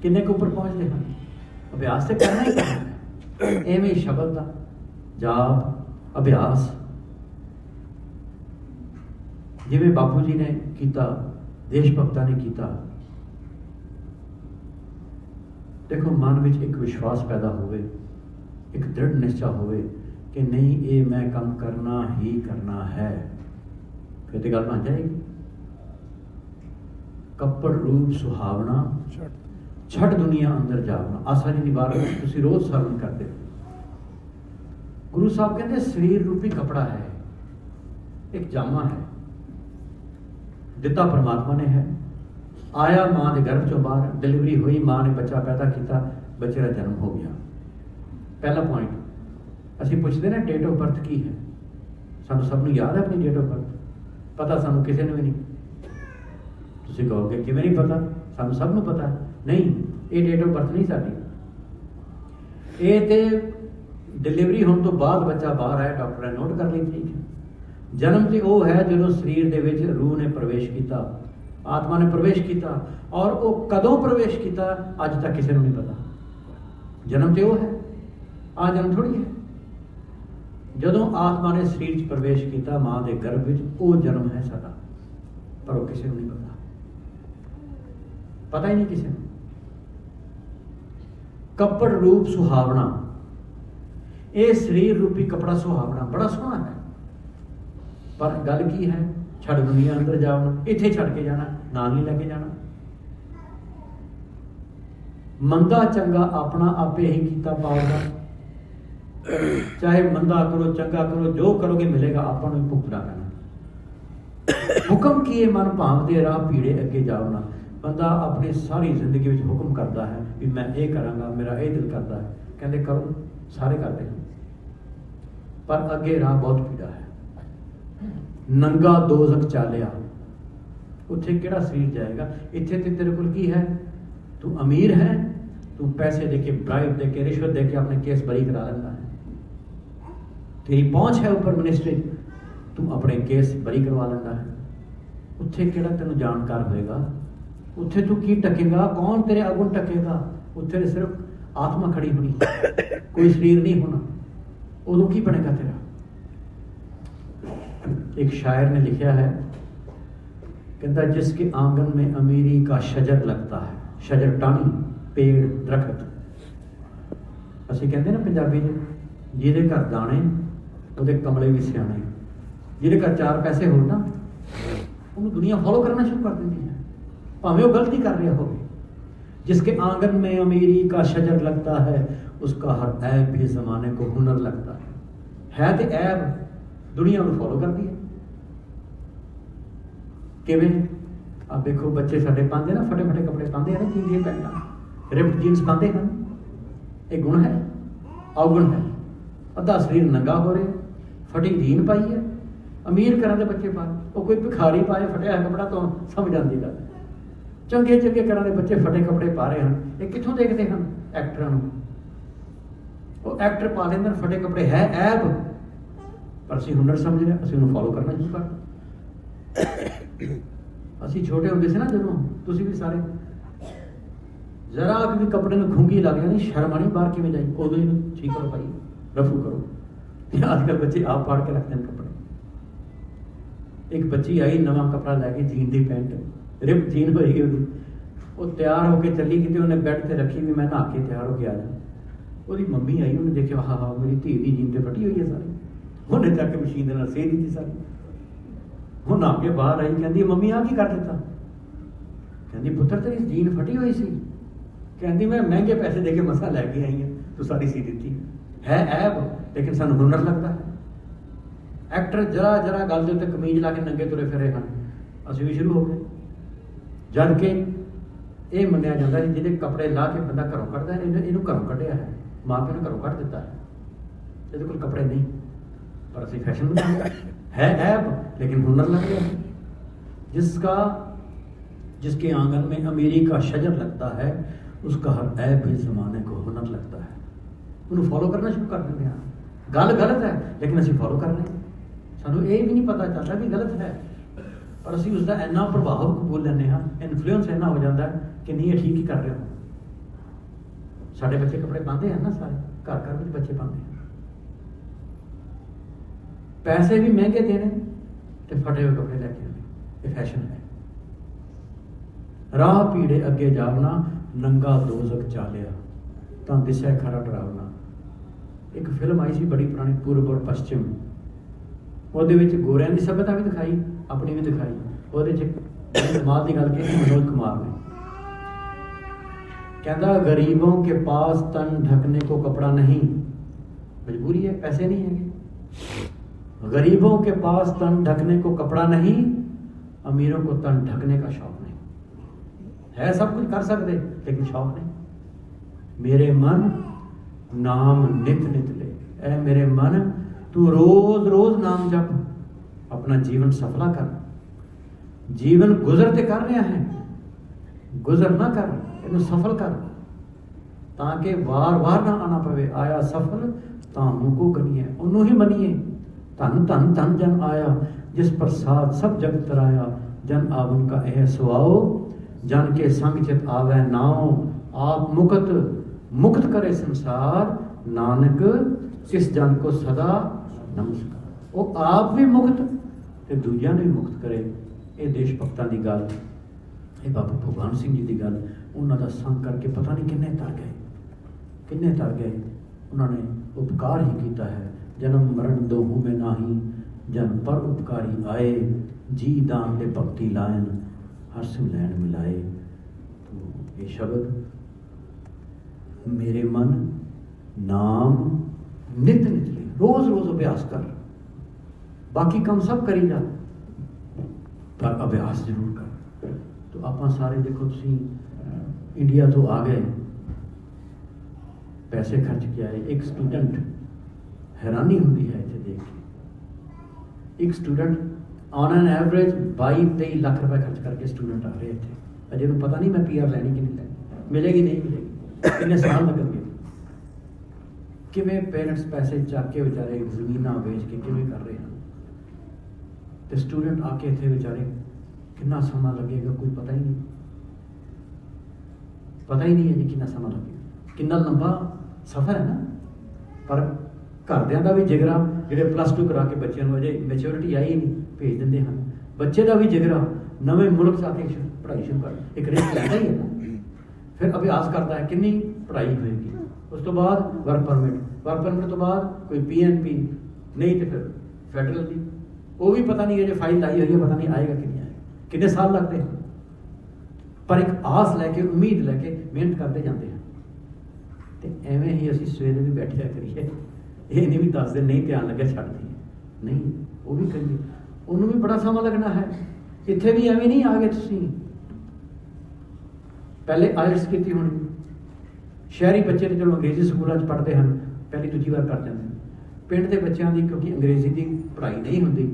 ਕਿੰਨੇ ਕੁ ਉੱਪਰ ਪਹੁੰਚਦੇ ਹਨ। ਅਭਿਆਸ ਤੇ ਕਰਨਾ ਹੀ ਕਰਨਾ ਹੈ। ਐਵੇਂ ਹੀ ਸ਼ਬਦ ਦਾ ਜਾਪ, ਅਭਿਆਸ, ਜਿਵੇਂ ਬਾਪੂ ਜੀ ਨੇ ਕੀਤਾ, ਦੇਸ਼ ਭਗਤਾਂ ਨੇ ਕੀਤਾ। ਦੇਖੋ, ਮਨ ਵਿੱਚ ਇੱਕ ਵਿਸ਼ਵਾਸ ਪੈਦਾ ਹੋਵੇ, ਇੱਕ ਦ੍ਰਿੜ ਨਿਸ਼ਚਾ ਹੋਵੇ ਕਿ ਨਹੀਂ, ਇਹ ਮੈਂ ਕੰਮ ਕਰਨਾ ਹੀ ਕਰਨਾ ਹੈ, ਫਿਰ ਤੇ ਗੱਲ ਬਣ ਜਾਏਗੀ। ਕੱਪੜ ਰੂਪ ਸੁਹਾਵਣਾ, ਛੱਡ ਦੁਨੀਆ ਅੰਦਰ ਜਾਵਣਾ। ਆਸਾ ਜੀ ਦੀ ਬਾਤ ਤੁਸੀਂ ਰੋਜ਼ ਸਰਵਣ ਕਰਦੇ ਹੋ। ਗੁਰੂ ਸਾਹਿਬ ਕਹਿੰਦੇ ਸਰੀਰ ਰੂਪੀ ਕਪੜਾ ਹੈ, ਇੱਕ ਜਾਮਾ ਹੈ, ਦਿੱਤਾ ਪਰਮਾਤਮਾ ਨੇ ਹੈ। ਆਇਆ ਮਾਂ ਦੇ ਗਰਭ ਚੋਂ ਬਾਹਰ, ਡਿਲੀਵਰੀ ਹੋਈ, ਮਾਂ ਨੇ ਬੱਚਾ ਪੈਦਾ ਕੀਤਾ, ਬੱਚੇ ਦਾ ਜਨਮ ਹੋ ਗਿਆ। ਪਹਿਲਾ ਪੁਆਇੰਟ। ਅਸੀਂ ਪੁੱਛਦੇ ਨਾ ਡੇਟ ਆਫ ਬਰਥ ਕੀ ਹੈ, ਸਾਨੂੰ ਸਭ ਨੂੰ ਯਾਦ ਹੈ ਆਪਣੀ ਡੇਟ ਆਫ ਬਰਥ? ਪਤਾ ਸਾਨੂੰ ਕਿਸੇ ਨੂੰ ਵੀ ਨਹੀਂ। ਤੁਸੀਂ ਕਹੋਗੇ ਕਿਵੇਂ ਨਹੀਂ ਪਤਾ, ਸਾਨੂੰ ਸਭ ਨੂੰ ਪਤਾ। ਨਹੀਂ, ਇਹ ਡੇਟ ਆਫ ਬਰਥ ਨਹੀਂ ਸਾਡੀ। ਇਹ ਤੇ ਡਿਲੀਵਰੀ ਹੋਣ ਤੋਂ ਬਾਅਦ ਬੱਚਾ ਬਾਹਰ ਆਇਆ, ਡਾਕਟਰ ਨੇ ਨੋਟ ਕਰ ਲਈ, ਠੀਕ ਹੈ। ਜਨਮ ਤੇ ਉਹ ਹੈ ਜਦੋਂ ਸਰੀਰ ਦੇ ਵਿੱਚ ਰੂਹ ਨੇ ਪ੍ਰਵੇਸ਼ ਕੀਤਾ, ਆਤਮਾ ਨੇ ਪ੍ਰਵੇਸ਼ ਕੀਤਾ, ਔਰ ਉਹ ਕਦੋਂ ਪ੍ਰਵੇਸ਼ ਕੀਤਾ ਅੱਜ ਤੱਕ ਕਿਸੇ ਨੂੰ ਨਹੀਂ ਪਤਾ। ਜਨਮ ਤੇ ਉਹ ਹੈ, ਆ ਜਨਮ ਥੋੜੀ ਹੈ। ਜਦੋਂ ਆਤਮਾ ਨੇ ਸਰੀਰ 'ਚ ਪ੍ਰਵੇਸ਼ ਕੀਤਾ ਮਾਂ ਦੇ ਗਰਭ ਵਿੱਚ, ਉਹ ਜਨਮ ਹੈ ਸਾਡਾ, ਪਰ ਉਹ ਕਿਸੇ ਨੂੰ ਨਹੀਂ ਪਤਾ, ਪਤਾ ਹੀ ਨਹੀਂ ਕਿਸੇ ਨੂੰ। ਕੱਪੜ ਰੂਪ ਸੁਹਾਵਣਾ, ਇਹ ਸਰੀਰ ਰੂਪੀ ਕਪੜਾ ਸੁਹਾਵਣਾ, ਬੜਾ ਸੋਹਣਾ ਹੈ, ਪਰ ਗੱਲ ਕੀ ਹੈ? ਛੱਡ ਦੁਨੀਆ ਅੰਦਰ ਜਾਵਣਾ। ਇੱਥੇ ਛੱਡ ਕੇ ਜਾਣਾ, ਨਾਲ ਨਹੀਂ ਲੈ ਕੇ ਜਾਣਾ। ਮੰਦਾ ਚੰਗਾ ਆਪਣਾ ਆਪੇ ਹੀ ਕੀਤਾ ਪਾਊਗਾ। ਚਾਹੇ ਮੰਦਾ ਕਰੋ ਚੰਗਾ ਕਰੋ, ਜੋ ਕਰੋਗੇ ਮਿਲੇਗਾ, ਆਪਾਂ ਨੂੰ ਭੁਗਤਣਾ ਪੈਣਾ। ਹੁਕਮ ਕੀਏ ਮਨ ਭਾਵਦੇ ਰਾਹ ਭੀੜੇ ਅੱਗੇ ਜਾਵਣਾ। ਬੰਦਾ ਆਪਣੀ ਸਾਰੀ ਜ਼ਿੰਦਗੀ ਵਿੱਚ ਹੁਕਮ ਕਰਦਾ ਹੈ ਵੀ ਮੈਂ ਇਹ ਕਰਾਂਗਾ, ਮੇਰਾ ਇਹ ਦਿਲ ਕਰਦਾ ਹੈ। ਕਹਿੰਦੇ ਕਰੋ, ਸਾਰੇ ਕਰਦੇ ਹਨ, ਪਰ ਅੱਗੇ ਰਾਹ ਬਹੁਤ ਭੀੜਾ ਹੈ। ਨੰਗਾ ਦੋਜ਼ਖ ਚਾਲਿਆ, ਉੱਥੇ ਕਿਹੜਾ ਸਰੀਰ ਜਾਏਗਾ? ਇੱਥੇ ਤੇ ਤੇਰੇ ਕੋਲ ਕੀ ਹੈ? ਤੂੰ ਅਮੀਰ ਹੈ, ਤੂੰ ਪੈਸੇ ਦੇ ਕੇ, ਬ੍ਰਾਈਬ ਦੇ ਕੇ, ਰਿਸ਼ਵਤ ਦੇ ਕੇ ਆਪਣੇ ਕੇਸ ਬਰੀ ਕਰਾ ਲੈਂਦਾ ਹੈ। ਤੇਰੀ ਪਹੁੰਚ ਹੈ ਉੱਪਰ ਮਿਨਿਸਟਰੀ, ਤੂੰ ਆਪਣੇ ਕੇਸ ਬਰੀ ਕਰਵਾ ਲੈਂਦਾ ਹੈ। ਉੱਥੇ ਕਿਹੜਾ ਤੈਨੂੰ ਜਾਣਕਾਰ ਹੋਏਗਾ? ਉੱਥੇ ਤੂੰ ਕੀ ਟਕੇਗਾ? ਕੌਣ ਤੇਰੇ ਅਗੁਣ ਟਕੇਗਾ? ਉੱਥੇ ਸਿਰਫ ਆਤਮਾ ਖੜੀ ਹੋਣੀ, ਕੋਈ ਸਰੀਰ ਨਹੀਂ ਹੋਣਾ। ਉਦੋਂ ਕੀ ਬਣੇਗਾ ਤੇਰਾ? एक शायर ने लिखा है, कहता जिसके आंगन में अमीरी का शजर लगता है, शजर टाणी पेड़ दरखत। ਅਸੀਂ ਕਹਿੰਦੇ ਨਾ ਪੰਜਾਬੀ ਚ, ਜਿਹਦੇ ਘਰ ਦਾਣੇ ਉਹਦੇ ਕਮਲੇ ਵੀ ਸਿਆਣੇ। ਜਿਹਦੇ ਘਰ 4 ਪੈਸੇ ਹੋਣ ਨਾ, ਉਹਨੂੰ ਦੁਨੀਆ ਫੋਲੋ ਕਰਨਾ ਸ਼ੁਰੂ ਕਰ ਦਿੰਦੀ ਹੈ, ਭਾਵੇਂ ਉਹ ਗਲਤੀ ਕਰ ਰਿਹਾ ਹੋਵੇ। जिसके आंगन में अमीरी का शजर लगता है, उसका हर ऐब भी जमाने को हुनर लगता है ਤੇ ऐब ਦੁਨੀਆ ਨੂੰ ਫੋਲੋ ਕਰਦੀ ਹੈ। ਕਿਵੇਂ? ਆ ਦੇਖੋ ਬੱਚੇ ਸਾਡੇ ਪਾਉਂਦੇ ਨਾ, ਫਟੇ ਫਟੇ ਕੱਪੜੇ ਪਾਉਂਦੇ ਹਨ, ਜੀਨ ਦੀਆਂ ਪੈਂਟਾਂ, ਰਿਪਡ ਜੀਨਸ ਪਾਉਂਦੇ ਹਨ। ਇਹ ਗੁਣ ਹੈ, ਔਗੁਣ ਹੈ। ਅੱਧਾ ਸਰੀਰ ਨੰਗਾ ਹੋ ਰਿਹਾ, ਫਟੀ ਜੀਨ ਪਾਈ ਹੈ। ਅਮੀਰ ਘਰਾਂ ਦੇ ਬੱਚੇ ਪਾ, ਉਹ ਕੋਈ ਭਿਖਾਰੀ ਪਾਏ ਫਟਿਆ ਹੋਇਆ ਕੱਪੜਾ ਤਾਂ ਸਮਝ ਆਉਂਦੀ ਗੱਲ। ਚੰਗੇ ਚੰਗੇ ਘਰਾਂ ਦੇ ਬੱਚੇ ਫਟੇ ਕੱਪੜੇ ਪਾ ਰਹੇ ਹਨ, ਇਹ ਕਿੱਥੋਂ ਦੇਖਦੇ ਹਨ? ਐਕਟਰਾਂ ਨੂੰ। ਉਹ ਐਕਟਰ ਪਾ ਲੈਂਦੇ ਫਟੇ ਕੱਪੜੇ, ਹੈ ਐਬ, ਪਰ ਅਸੀਂ ਹੁਨਰ ਸਮਝ ਰਹੇ, ਅਸੀਂ ਉਹਨੂੰ ਫੋਲੋ ਕਰਨਾ ਸ਼ੁਰੂ ਕਰ। ਅਸੀਂ ਛੋਟੇ ਹੁੰਦੇ ਸੀ ਨਾ ਜਦੋਂ, ਤੁਸੀਂ ਵੀ ਸਾਰੇ, ਜ਼ਰਾ ਵੀ ਕੱਪੜੇ ਨੂੰ ਖੁੰਗੀ ਲੱਗ ਜਾਂਦੀ, ਸ਼ਰਮ ਆਣੀ ਬਾਹਰ ਕਿਵੇਂ ਜਾਈ, ਉਦੋਂ ਹੀ ਠੀਕ ਕਰੋ ਭਾਈ, ਰਫੂ ਕਰੋ। ਅੱਜ ਕੱਲ੍ਹ ਬੱਚੇ ਆਪ ਪਾੜ ਕੇ ਰੱਖਦੇ ਨੇ ਕੱਪੜੇ। ਇੱਕ ਬੱਚੀ ਆਈ ਨਵਾਂ ਕੱਪੜਾ ਲੈ ਕੇ, ਜੀਨ ਦੀ ਪੈਂਟ, ਰਿਪ ਜੀਨ ਹੋਏਗੀ ਉਹਦੀ, ਉਹ ਤਿਆਰ ਹੋ ਕੇ ਚੱਲੀ ਕਿਤੇ, ਉਹਨੇ ਬੈੱਡ ਤੇ ਰੱਖੀ ਵੀ ਮੈਂ ਨਹਾ ਕੇ ਤਿਆਰ ਹੋ ਕੇ ਆ ਜਾ। ਉਹਦੀ ਮੰਮੀ ਆਈ, ਉਹਨੇ ਦੇਖਿਆ ਹਾਂ ਮੇਰੀ ਧੀ ਦੀ ਜੀਨ ਤੇ ਫਟੀ ਹੋਈ ਹੈ ਸਾਰੀ। ਉਹਨੇ ਚੱਕ ਕੇ ਮਸ਼ੀਨ ਦੇ ਨਾਲ ਸੇਹ ਦਿੱਤੀ ਸਾਰੀ। ਹੁਣ ਆ ਕੇ ਬਾਹਰ ਆਈ, ਕਹਿੰਦੀ ਮੰਮੀ ਆਹ ਕੀ ਕਰ ਦਿੱਤਾ? ਕਹਿੰਦੀ ਪੁੱਤਰ ਤੇਰੀ ਜੀਨ ਫਟੀ ਹੋਈ ਸੀ। ਕਹਿੰਦੀ ਮੈਂ ਮਹਿੰਗੇ ਪੈਸੇ ਦੇ ਕੇ ਮਸਾਂ ਲੈ ਕੇ ਆਈ ਹਾਂ, ਤੂੰ ਸਾਰੀ ਸੀ ਦਿੱਤੀ। ਹੈ ਐਬ, ਲੇਕਿਨ ਸਾਨੂੰ ਹੁਨਰ ਲੱਗਦਾ ਹੈ। ਐਕਟਰ ਜਰਾ ਜਰਾ ਗੱਲ ਦੇ ਉੱਤੇ ਕਮੀਜ਼ ਲਾ ਕੇ ਨੰਗੇ ਤੁਰੇ ਫਿਰੇ ਹਨ, ਅਸੀਂ ਵੀ ਸ਼ੁਰੂ ਹੋ ਗਏ। ਜਦ ਕਿ ਇਹ ਮੰਨਿਆ ਜਾਂਦਾ ਹੈ ਜਿਹਦੇ ਕੱਪੜੇ ਲਾ ਕੇ ਬੰਦਾ ਘਰੋਂ ਕੱਢਦਾ ਇਹਨੂੰ ਘਰੋਂ ਕੱਢਿਆ ਹੈ, ਮਾਂ ਪਿਓ ਨੇ ਘਰੋਂ ਕੱਢ ਦਿੱਤਾ है, ਇਹਦੇ ਕੋਲ ਕੱਪੜੇ नहीं, पर असं फैशन बनाया है ऐप, लेकिन हुनर लग गया। जिसके आंगन में अमीरी का शजर लगता है उसका हर ऐप भी ज़माने को हुनर लगता है। उन्हें फॉलो करना शुरू कर देंगे। गल गलत है लेकिन असीं फॉलो कर रहे हैं, सानू ये भी नहीं पता चलता भी गलत है, पर असीं उसका इन्ना प्रभाव कबूल लैंदे हाँ, इन्फ्लुएंस इन्ना हो जाता है कि नहीं ये ठीक ही कर रहे हो। साढ़े बच्चे कपड़े पाते हैं ना, सारे घर घर में बच्चे पाते हैं, पैसे भी महंगे देने तो फटे हुए कपड़े लैके आने, ये फैशन है। राह पीड़े अगे जावना नंगा दोजक चालिया तां दिसै खरा डरावना। एक फिल्म आई सी बड़ी पुरानी, पूर्व और पश्चिम, ਉਹਦੇ ਵਿੱਚ ਗੋਰਿਆਂ ਦੀ ਸਭਿਅਤਾ भी दिखाई, अपनी भी दिखाई। ਉਹਦੇ ਚ कमाल की गल की मनोज कुमार ने कहता गरीबों के पास तन ढकने को कपड़ा नहीं, मजबूरी है, पैसे नहीं है। गरीबों के पास तन ढकने को कपड़ा नहीं, अमीरों को तन ढकने का शौक नहीं है। सब कुछ कर सकते लेकिन शौक नहीं। मेरे मन नाम नित नित ले, ऐ मेरे मन तू रोज रोज नाम जप, अपना जीवन सफला कर। जीवन गुजरते कर रहे हैं, गुजर ना कर, इन्हें सफल कर, ताकि वार वार ना आना पवे। आया सफल ताहू को गनीए, उन्हों ही मनीए। धन धन धन जन आया जिस प्रसाद सब जग तराया, जन आवन का यह सुआओ, जन के संग चित आवे नाओ। आप मुक्त मुक्त करे संसार, नानक इस जन को सदा नमस्कार। वो आप भी मुक्त ते दूजियां भी मुक्त करे। ये देश भगतां दी गल, ये बाबा भगवान सिंह जी की गल, उन्होंने का संग करके पता नहीं किन्ने तर गए, किन्ने तर गए। उन्होंने उपकार ही किया है, जन्म मरण दो हूँ में नाही, जन पर उपकारी आए, जी दान दे भक्ति लायन, हर्ष लैन मिलाए। तो ये शब्द मेरे मन नाम नित नित ले, रोज रोज अभ्यास कर, बाकी काम सब करी जा, पर अभ्यास जरूर कर। तो आप सारे देखो, तुसी इंडिया तो आ गए, पैसे खर्च किया है। एक स्टूडेंट, हैरानी होती है इसे देख के, एक student on an average 22-23 lakh रुपए खर्च करके स्टूडेंट आ रहे थे। अजय को पता नहीं मैं PR लैनी कि नहीं लैनी, मिलेगी नहीं मिलेगी, कितने साल लगेंगे। किवें पेरेंट्स पैसे चक के बेचारे जमीन बेच के किवें कर रहे हैं, तो स्टूडेंट आके इतने बेचारे कितना समा लगेगा कोई पता ही नहीं, पता ही नहीं है जी कितना समा लगेगा, कितना लंबा सफर है ना। पर घरदियां दा भी जिगरा, ਜਿਹੜੇ +2 करा के बच्चों को अजे मैच्योरिटी आई नहीं भेज देंगे हैं, बच्चे का भी जिगरा नवे मुल्क जाके पढ़ाई शुरू कर, एक रिस्क लेता ही है ना। फिर अभ्यास करता है कितनी पढ़ाई होएगी, उस तो बाद वर्क परमिट तो बाद कोई PNP, नहीं तो फिर फैडरल की, वो भी पता नहीं है जो फाइल आई हुई है, पता नहीं आएगा कि नहीं आएगा, कितने साल लगते हैं। पर एक आस लैके, उम्मीद लैके मेहनत करते जाते हैं। तो एवें ही असीं सवेरे भी बैठिया करिए, ये नहीं भी 10 दिन नहीं ध्यान लगे छड़ दी, नहीं वो भी करिए, उन्होंने भी बड़ा समा लगना है। इत्थे भी एवें नहीं आ गए तुसीं, पहले IELTS की होनी, शहरी बच्चे तो चलो अंग्रेजी स्कूलों पढ़ते हैं, पहली दूजी बार कर जाते हैं। पिंड के बच्चों की क्योंकि अंग्रेजी की पढ़ाई नहीं होंगी,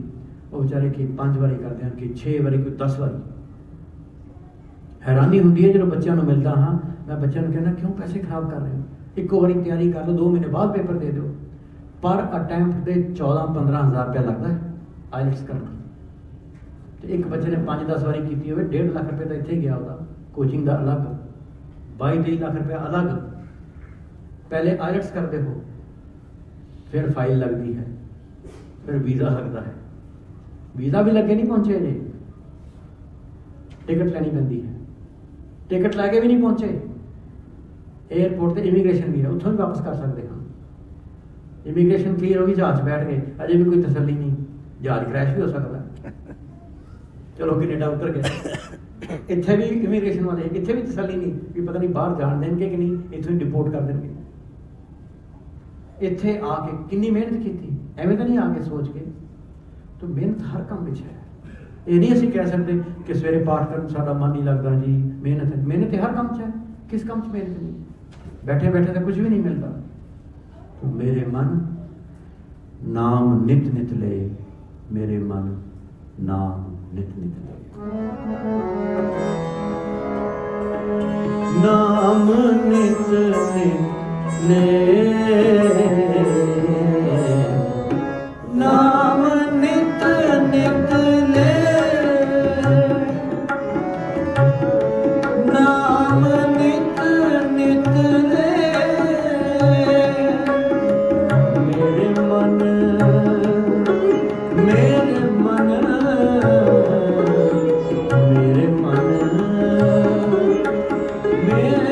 वो बेचारे कि 5 बारी करते हैं, कि 6 बारी, कोई 10 बारी। हैरानी होती है जो बच्चों को मिलता हाँ, मैं बच्चों को कहना क्यों पैसे खराब कर रहे हो, एक बारी तैयारी कर लो, 2 महीने बाद पेपर दे दो। पर अटैम्प्ट के 14-15 हज़ार रुपया लगता है IELTS करना। तो एक बच्चे ने 5-10 बारी की हो, 1.5 लाख रुपये तो इतने गया होता, कोचिंग का अलग, 22-23 लाख रुपया अलग। पहले IELTS करते हो, फिर फाइल लगती है, फिर वीज़ा लगता है, वीज़ा भी लगे नहीं पहुँचे जी, टिकट लैनी पैंती है, टिकट लैके भी नहीं पहुँचे, एयरपोर्ट पर इमीग्रेशन भी है, उतों भी वापस कर सकते हैं। इमीग्रेशन क्लीयर होगी, जहाज बैठ गए, अजय भी कोई तसल्ली नहीं, जहाज क्रैश भी हो सकता है, चलो कनेडा उतर गया। इतने भी इमीग्रेशन वाले, इतने भी तसल्ली नहीं कि पता नहीं बाहर जान देंगे कि नहीं, इतों डिपोर्ट कर देंगे। इत्थे आके कितनी मेहनत की, एवं तो नहीं आके सोच के। तो मेहनत हर काम पिछे है, ये नहीं असीं कह सकते कि सवेरे पाठ करन साडा मन नहीं लगता जी, मेहनत है। मेहनत हर काम च है, किस काम च मेहनत नहीं? बैठे बैठे तो कुछ भी नहीं मिलता। तो मेरे मन नाम नित नित ले, मेरे मन नाम नित नित ले। नाम नित नित ले, नाम नित नित ले, नाम नित नित ले, मेरे मन मेरे मन मेरे मन मेरे